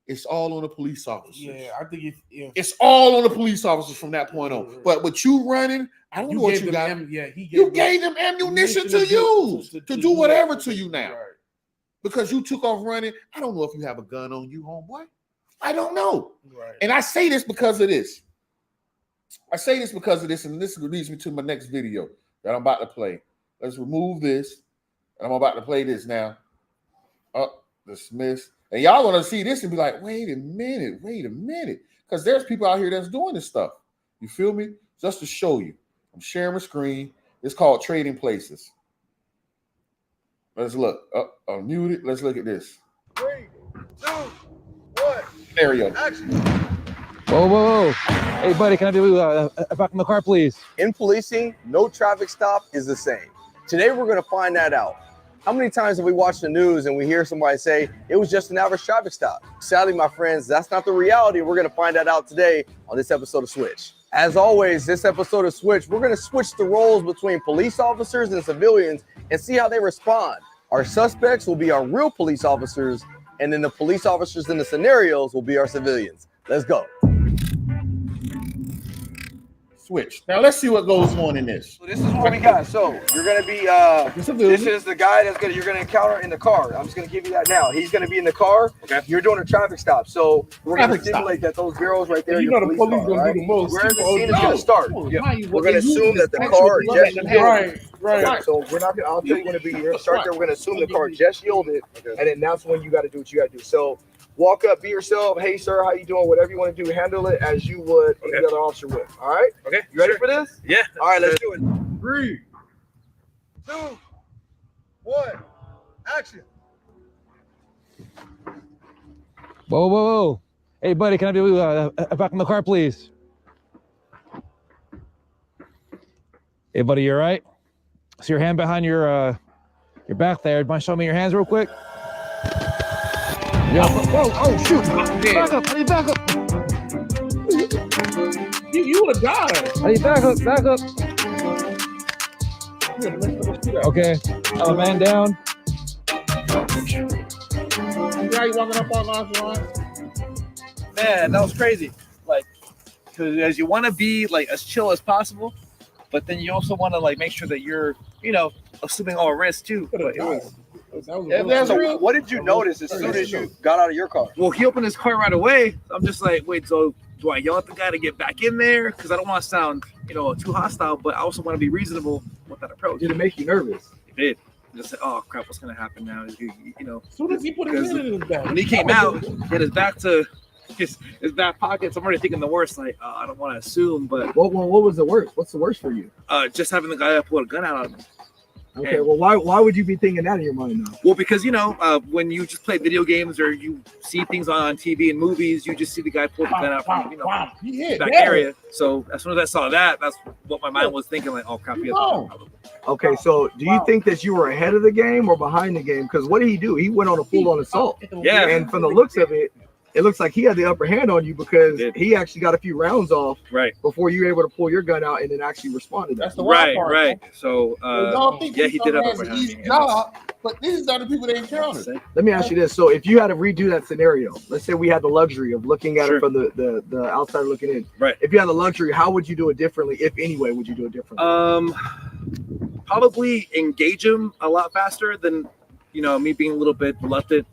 it's all on the police officers. Yeah, I think it's all on the police officers from that point on. But with you running, I don't know what you got. You gave them ammunition to use to do whatever to you now. Right. Because you took off running. I don't know if you have a gun on you, homeboy. I don't know. Right. And I say this because of this. And this leads me to my next video that I'm about to play. Let's remove this. I'm about to play this now. Dismiss. And y'all want to see this and be like, wait a minute. Because there's people out here that's doing this stuff. You feel me? Just to show you. I'm sharing my screen. It's called Trading Places. Let's look. I'm muted. Let's look at this. 3, 2, 1. Scenario. Whoa. Hey, buddy, can I be back in the car, please? In policing, no traffic stop is the same. Today, we're going to find that out. How many times have we watched the news and we hear somebody say it was just an average traffic stop? Sadly, my friends, that's not the reality. We're going to find that out today on this episode of Switch. As always, this episode of Switch, we're going to switch the roles between police officers and civilians and see how they respond. Our suspects will be our real police officers, and then the police officers in the scenarios will be our civilians. Let's go. Switch. Now let's see what goes on in this. So this is what we got. So you're gonna be this is the guy you're gonna encounter in the car. I'm just gonna give you that now. He's gonna be in the car. Okay. You're doing a traffic stop. So we're gonna simulate that those barrels right there. You know the police gonna do the most. Where the scene is gonna start. We're gonna assume that the car just yielded. Right. So we're not gonna. I'll tell you when to be. You're gonna start there. We're gonna assume the car just yielded, and then that's when you got to do what you got to do. So. Walk up, be yourself. Hey, sir, how you doing? Whatever you want to do, handle it as you would any other officer would. All right? Okay. You ready for this? Yeah. All right, let's do it. 3, 2, 1, action. Whoa, whoa, whoa. Hey, buddy, can I be back in the car, please? Hey, buddy, you all right? So your hand behind your back there. Mind showing me your hands real quick? Yeah. Whoa, oh, shoot. Back up, honey, back up. You would have died. Honey, back up, back up. Okay, a man down. How you walking up on line? Man, that was crazy. Like, because you want to be like as chill as possible, but then you also want to like make sure that you're, assuming all risks too. But it was. So what did you notice as soon as you got out of your car? Well, he opened his car right away. I'm just like, wait, so do I yell at the guy to get back in there? Because I don't want to sound, too hostile, but I also want to be reasonable with that approach. Did it make you nervous? It did. I just said, oh crap, what's gonna happen now? As soon as he put his hand in his back. When he came out, he had his back to his back pockets. I'm already thinking the worst. Like, I don't want to assume, but what was the worst? What's the worst for you? Just having the guy pull a gun out on me. Okay, well, why would you be thinking that in your mind now? Well, because when you just play video games or you see things on TV and movies, you just see the guy pull the gun out from back area. So as soon as I saw that, that's what my mind was thinking. Like, oh crap, he has a gun. Okay, so do you think that you were ahead of the game or behind the game? Because what did he do? He went on a full-on assault. Yeah, and from the looks of it, it looks like he had the upper hand on you because he actually got a few rounds off before you were able to pull your gun out and then actually respond to that. That's the wild part. Right. So he did have an easy job, but these are the people they encountered. Let me ask you this. So if you had to redo that scenario, let's say we had the luxury of looking at it from the outside looking in. Right. If you had the luxury, how would you do it differently? If anyway, would you do it differently? Probably engage him a lot faster than me being a little bit reluctant,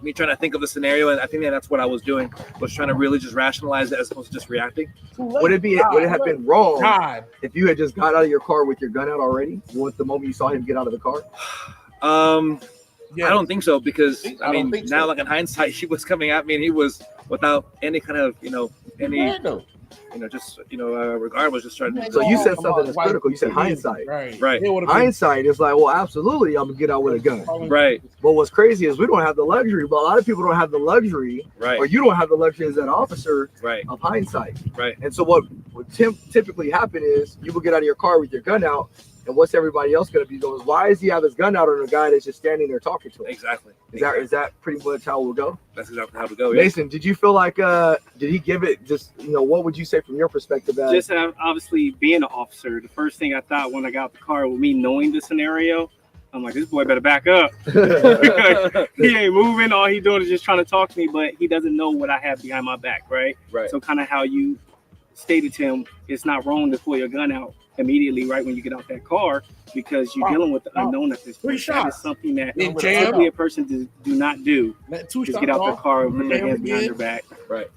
me trying to think of the scenario, and I think that's what I was doing, was trying to really just rationalize it as opposed to just reacting. Would it have been wrong if you had just got out of your car with your gun out already? Once the moment you saw him get out of the car? I don't think so, because now like in hindsight, he was coming at me and he was without any kind of regardless, just trying to. So you said something that's critical. You said hindsight. Right. Hindsight is like, well, absolutely, I'm gonna get out with a gun. Right. But what's crazy is we don't have the luxury. But a lot of people don't have the luxury, or you don't have the luxury as an officer, of hindsight. Right. And so what typically happen is you will get out of your car with your gun out. And what's everybody else going to be doing? Why does he have his gun out on a guy that's just standing there talking to him? Exactly. Is that pretty much how it will go? That's exactly how it will go. Yeah. Mason, did you feel like did he give it just what would you say from your perspective? Just obviously being an officer, the first thing I thought when I got out the car, with me knowing the scenario, I'm like, this boy better back up. He ain't moving. All he doing is just trying to talk to me, but he doesn't know what I have behind my back, right? So kind of how you stated to him, it's not wrong to pull your gun out immediately right when you get out that car, because you're dealing with the unknown at this point. That is something that typically a person do not do. Just get out their car and put their hands behind their back. Right.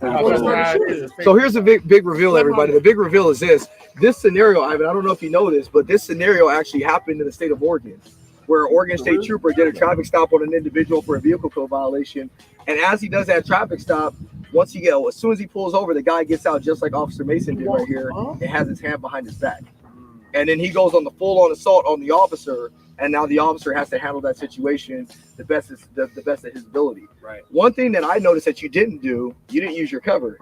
So here's a big reveal, everybody. The big reveal is this scenario, Ivan, I don't know if you know this, but this scenario actually happened in the state of Oregon, where an Oregon State Trooper did a traffic stop on an individual for a vehicle code violation. And as he does that traffic stop, as soon as he pulls over, the guy gets out just like Officer Mason did right here and has his hand behind his back. And then he goes on the full-on assault on the officer, and now the officer has to handle that situation the best of his ability. Right. One thing that I noticed that you didn't do, you didn't use your cover.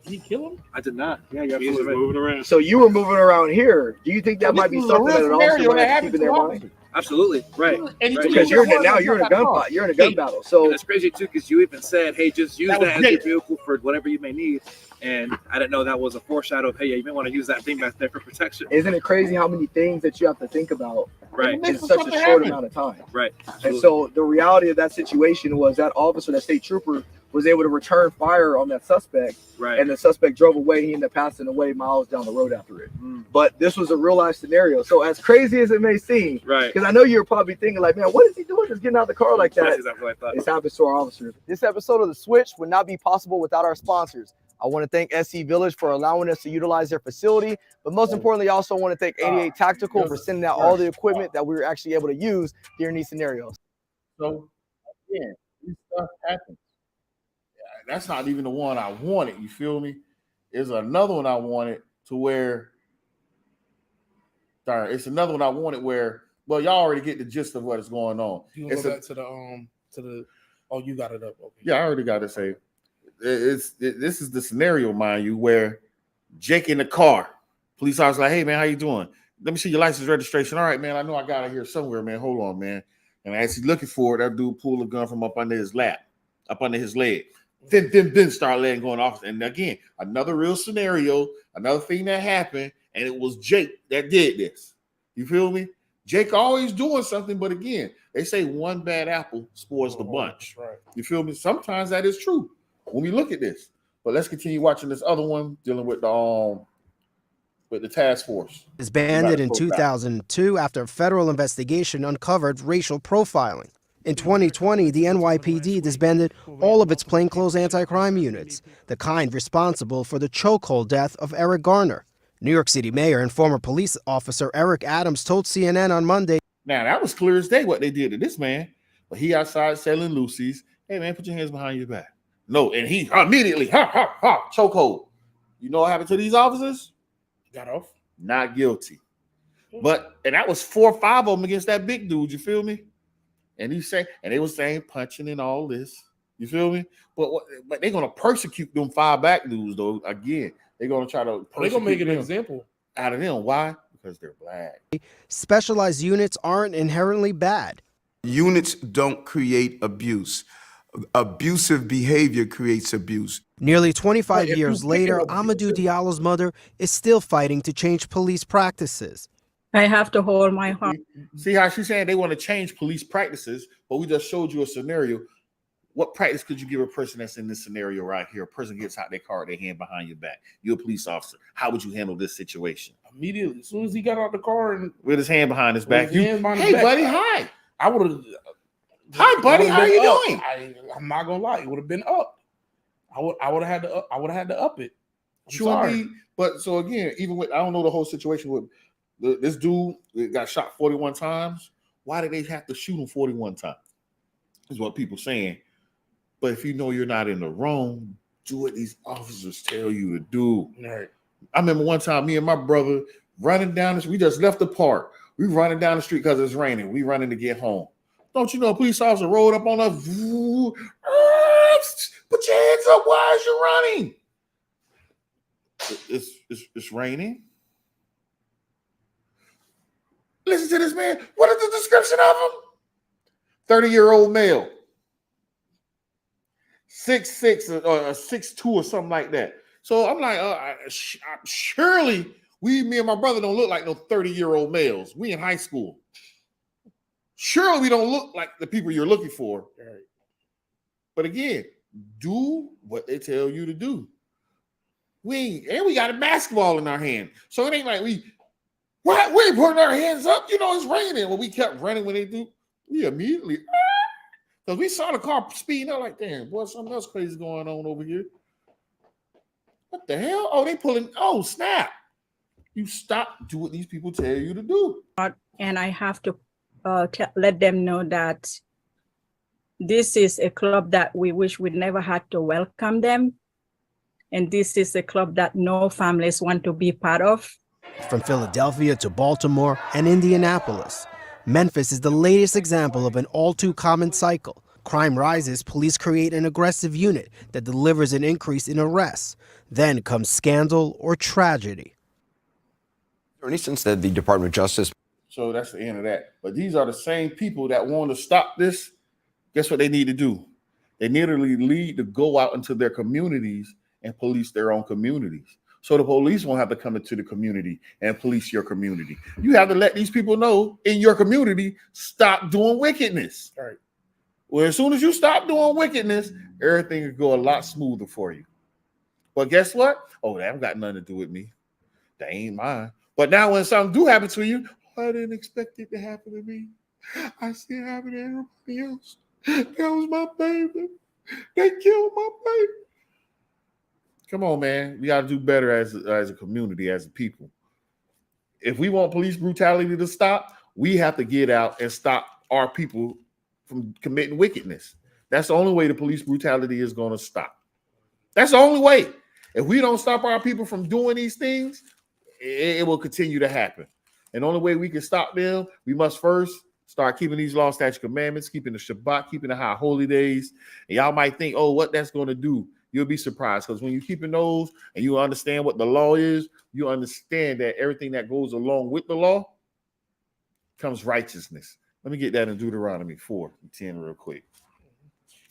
Did he kill him? I did not. Yeah, you're absolutely right. Moving around. So you were moving around here. Do you think that might be something that an officer might have to keep in their mind? Absolutely, right. And you right. Because you're in a gun fight. You're in a gun battle. So and it's crazy too, because you even said, "Hey, just use That that, was as Jake. your vehicle for whatever you may need." And I didn't know that was a foreshadow of, "Hey, yeah, you may want to use that thing back there for protection." isn't it crazy how many things that you have to think about Right. in such a short amount of time? Right. And so the reality of that situation was that officer, that state trooper, was able to return fire on that suspect, Right. and the suspect drove away. He ended up passing away miles down the road after it. But this was a real life scenario. So as crazy as it may seem, Right. because I know you're probably thinking like, man, what is he doing just getting out of the car like that? That's exactly what I thought. This happens to our officers. This episode of The Switch would not be possible without our sponsors. I want to thank SC Village for allowing us to utilize their facility, but most importantly, I also want to thank 88 Tactical for sending out all the equipment that we were actually able to use during these scenarios. So, again, this stuff happens. That's not even the one I wanted. You feel me? There's another one I wanted to where. Darn, it's another one I wanted where. Well, y'all already get the gist of what is going on. You go back to the. Oh, you got it up. Okay. Yeah, I already got to say. This is the scenario, mind you, where Jake in the car. Police officer like, "Hey man, how you doing? Let me see your license registration." "All right, man. I know I got it here somewhere, man. Hold on, man." And as he's looking for it, that dude pulled a gun from up under his lap, up under his leg. Then start letting going off. And again, another real scenario, another thing that happened, and it was Jake that did this. You feel me? Jake always doing something, but again, they say one bad apple spoils the bunch. Right. You feel me? Sometimes that is true when we look at this. But let's continue watching this other one dealing with the task force. Disbanded in 2002 after a federal investigation uncovered racial profiling. In 2020, the NYPD disbanded all of its plainclothes anti-crime units, the kind responsible for the chokehold death of Eric Garner. New York City Mayor and former police officer Eric Adams told CNN on Monday. Now, that was clear as day what they did to this man. But he outside selling loosies. "Hey, man, put your hands behind your back." No, and he immediately, chokehold. You know what happened to these officers? Got off. Not guilty. And that was 4 or 5 of them against that big dude. You feel me? And they were saying punching and all this. You feel me? But they're gonna persecute them 5 back dudes though. Again, they're gonna try to. They're gonna make an example out of them. Why? Because they're black. Specialized units aren't inherently bad. Units don't create abuse. Abusive behavior creates abuse. Nearly 25 years later, Amadou Diallo's mother is still fighting to change police practices. I have to hold my heart. See how she's saying they want to change police practices, but we just showed you a scenario. What practice could you give a person that's in this scenario right here? A person gets out their car, their hand behind your back. You're a police officer. How would you handle this situation? Immediately, as soon as he got out the car and with his hand behind his back, hey, buddy, hi. I would have. Hi, buddy. How you doing? I'm not gonna lie, it would have been up. I would have had to up it. But so again, even with I don't know the whole situation with this dude that got shot 41 times. Why did they have to shoot him 41 times? Is what people saying. But if you know you're not in the wrong, do what these officers tell you to do. Right. I remember one time, me and my brother running down the street. We just left the park. We running down the street because it's raining. We running to get home. Don't you know a police officer rolled up on us? Put your hands up. Why is you running? It's raining. Listen to this man. What is the description of him? 30-year-old male. 6'6" or 6'2" or something like that. So I'm like, surely me and my brother don't look like no 30-year-old males. We in high school. Surely we don't look like the people you're looking for. Right. But again, do what they tell you to do. We got a basketball in our hand. So it ain't like we ain't putting our hands up. You know, it's raining. Well, we kept running when they do. We immediately, because we saw the car speeding up like, damn, boy, something else crazy going on over here. What the hell? Oh, they pulling. Oh, snap. You stop. Do what these people tell you to do. And I have to let them know that this is a club that we wish we'd never had to welcome them. And this is a club that no families want to be part of. From Philadelphia to Baltimore and Indianapolis, Memphis is the latest example of an all-too-common cycle. Crime rises, police create an aggressive unit that delivers an increase in arrests. Then comes scandal or tragedy. Since the Department of Justice So that's the end of that. But these are the same people that want to stop this. Guess what they need to do? They literally need to go out into their communities and police their own communities. So the police won't have to come into the community and police your community. You have to let these people know in your community, stop doing wickedness. All right. Well, as soon as you stop doing wickedness, everything will go a lot smoother for you. But guess what? Oh, that ain't got nothing to do with me. That ain't mine. But now when something do happen to you, I didn't expect it to happen to me. I see it happen to everybody else. That was my baby. They killed my baby. Come on, man. We got to do better as a community, as a people. If we want police brutality to stop, we have to get out and stop our people from committing wickedness. That's the only way the police brutality is going to stop. That's the only way. If we don't stop our people from doing these things, it will continue to happen. And the only way we can stop them, we must first start keeping these law, statute, commandments, keeping the Shabbat, keeping the high holy days. And y'all might think, oh, what that's going to do. You'll be surprised, because when you're keeping those and you understand what the law is, you understand that everything that goes along with the law comes righteousness. Let me get that in Deuteronomy 4:10 real quick.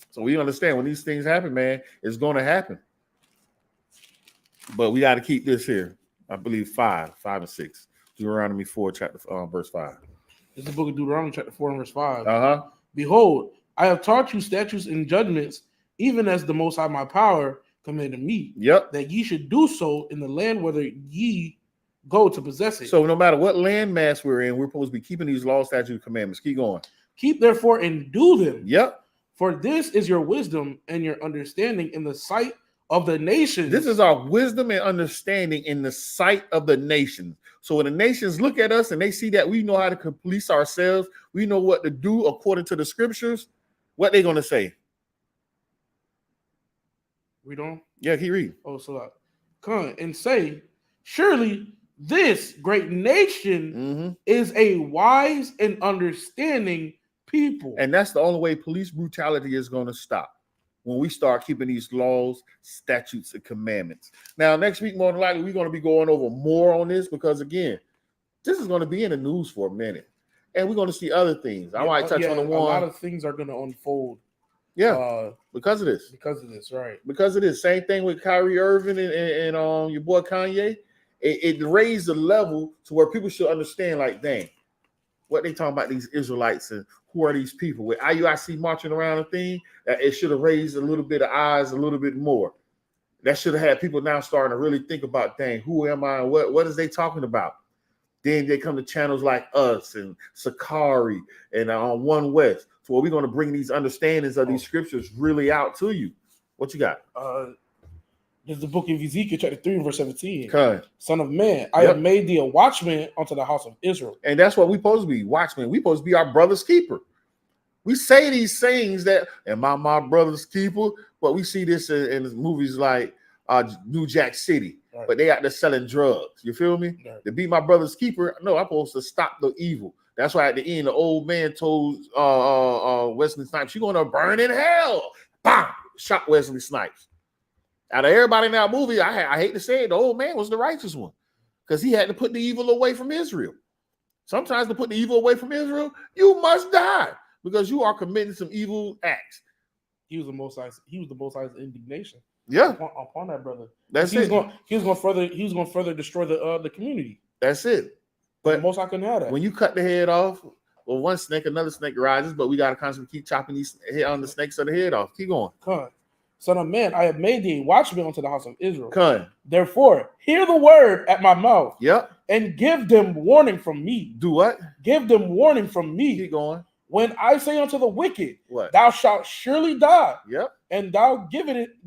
So we understand when these things happen, man, it's going to happen. But we got to keep this here. I believe 5 and 6. Deuteronomy 4, verse 5. It's the book of Deuteronomy, chapter 4 and verse 5. Uh-huh. Behold, I have taught you statutes and judgments, even as the Most High my power commanded me. Yep. That ye should do so in the land whither ye go to possess it. So no matter what land mass we're in, we're supposed to be keeping these laws, statutes, and commandments. Keep going. Keep therefore and do them. Yep. For this is your wisdom and your understanding in the sight of the nations. This is our wisdom and understanding in the sight of the nations. So when the nations look at us and they see that we know how to police ourselves, we know what to do according to the scriptures, what they going to say? Read on. Yeah, keep reading. Oh, so come and say, surely this great nation is a wise and understanding people. And that's the only way police brutality is going to stop, when we start keeping these laws, statutes, and commandments. Now, next week, more than likely, we're going to be going over more on this, because, again, this is going to be in the news for a minute. And we're going to see other things. I might touch on the one. A lot of things are going to unfold. Yeah, because of this. Because of this, right. Because of this. Same thing with Kyrie Irving and your boy Kanye. It raised the level to where people should understand, like, dang, what they talking about, these Israelites, and who are these people? With IUIC marching around a thing, it should have raised a little bit of eyes a little bit more. That should have had people now starting to really think about, dang, who am I and what is they talking about? Then they come to channels like us and Sakari and on One West. So we're going to bring these understandings of these scriptures really out to you. What you got? There's the book of Ezekiel, chapter 3, verse 17. Okay. Son of man, I have made thee a watchman unto the house of Israel. And that's what we're supposed to be, watchmen. We're supposed to be our brother's keeper. We say these sayings that, am I my brother's keeper? But we see this in movies like New Jack City. Right. But they out there selling drugs. You feel me? Right. To be my brother's keeper, no, I'm supposed to stop the evil. That's why at the end, the old man told Wesley Snipes, you're going to burn in hell. Bam! Shot Wesley Snipes. Out of everybody in that movie, I hate to say it, the old man was the righteous one, because he had to put the evil away from Israel. Sometimes to put the evil away from Israel, you must die, because you are committing some evil acts. He was the most highest indignation. Yeah, upon that brother. That's he it. He was going to further destroy the community. That's it. But most I couldn't have that. When you cut the head off, well, one snake, another snake rises, but we got to constantly keep chopping these head on the snakes of the head off. Keep going. Come. Son of man, I have made thee a watchman unto the house of Israel. Come. Therefore, hear the word at my mouth. Yep. And give them warning from me. Do what? Give them warning from me. Keep going. When I say unto the wicked, what? Thou shalt surely die. Yep. And thou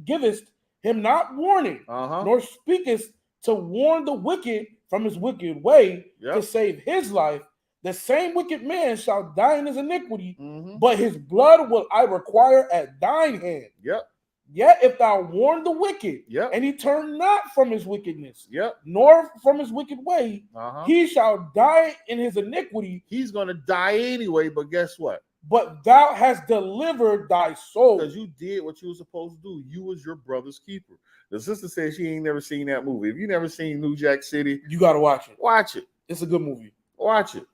givest him not warning, nor speakest to warn the wicked from his wicked way to save his life. The same wicked man shall die in his iniquity, but his blood will I require at thine hand. Yep. Yet if thou warn the wicked, and he turn not from his wickedness, nor from his wicked way, he shall die in his iniquity. He's going to die anyway, but guess what? But thou hast delivered thy soul. Because you did what you were supposed to do. You was your brother's keeper. The sister says she ain't never seen that movie. If you never seen New Jack City, you got to watch it. Watch it. It's a good movie. Watch it.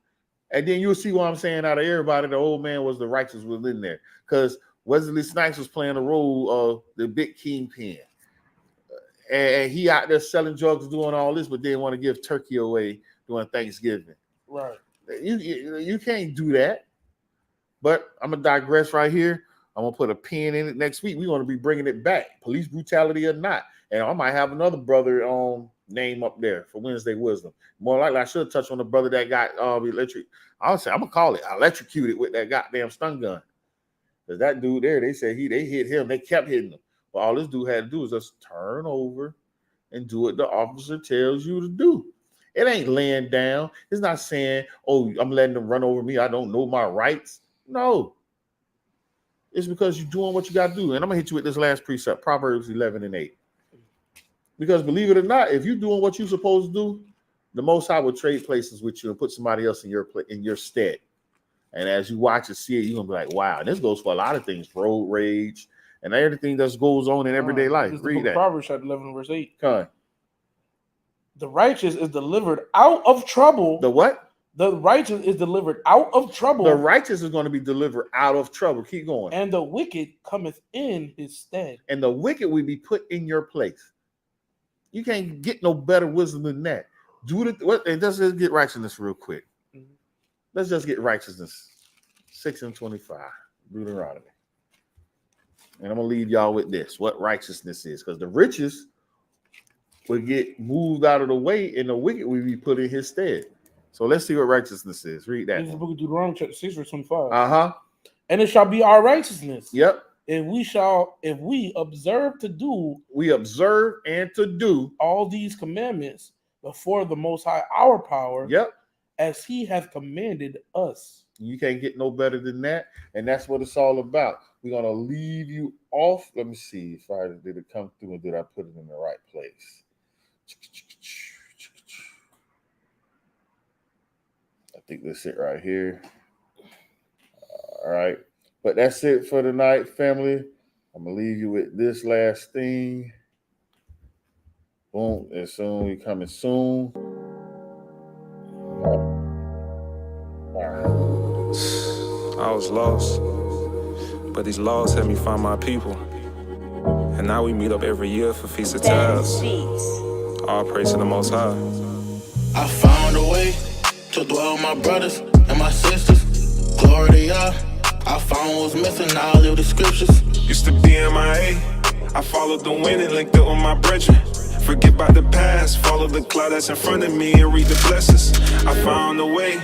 And then you'll see what I'm saying out of everybody. The old man was the righteous within there. Because Wesley Snipes was playing the role of the big kingpin. And he out there selling drugs, doing all this, but didn't want to give turkey away during Thanksgiving. Right. You can't do that. But I'm going to digress right here. I'm going to put a pin in it next week. We're going to be bringing it back, police brutality or not. And I might have another brother name up there for Wednesday Wisdom. More likely, I should touch on the brother that got electric. I'm going to call it electrocuted with that goddamn stun gun. Because that dude there, they said they hit him. They kept hitting him. But all this dude had to do is just turn over and do what the officer tells you to do. It ain't laying down. It's not saying, oh, I'm letting them run over me. I don't know my rights. No. It's because you're doing what you got to do. And I'm going to hit you with this last precept, Proverbs 11:8. Because believe it or not, if you're doing what you're supposed to do, the Most High will trade places with you and put somebody else in your stead. And as you watch and see it, you're going to be like, wow. And this goes for a lot of things, road rage, and everything that goes on in everyday life. Read that. Proverbs 11:8. Come. The righteous is delivered out of trouble. The what? The righteous is delivered out of trouble. The righteous is going to be delivered out of trouble. Keep going. And the wicked cometh in his stead. And the wicked will be put in your place. You can't get no better wisdom than that. And let's just get righteousness real quick. Mm-hmm. Let's just get righteousness. 6:25, Deuteronomy. And I'm going to leave y'all with this, what righteousness is. Because the riches will get moved out of the way and the wicked will be put in his stead. So let's see what righteousness is. Read that. This is the book of Deuteronomy, chapter 6, verse 25. Uh-huh. And it shall be our righteousness. Yep. If we observe and to do all these commandments before the Most High, our power. Yep. As he has commanded us. You can't get no better than that. And that's what it's all about. We're going to leave you off. Let me see if did it come through and did I put it in the right place? I think that's it right here. All right. But that's it for tonight, family. I'm going to leave you with this last thing. Boom. And soon. We coming soon. I was lost, but these laws helped me find my people. And now we meet up every year for Feast of Tithes. All praise to the Most High. I found a way to dwell with my brothers and my sisters. Glory to y'all. I found what was missing, now I live the scriptures. Used to be MIA. I followed the wind and linked up with my brethren. Forget about the past, follow the cloud that's in front of me and read the blessings. I found a way.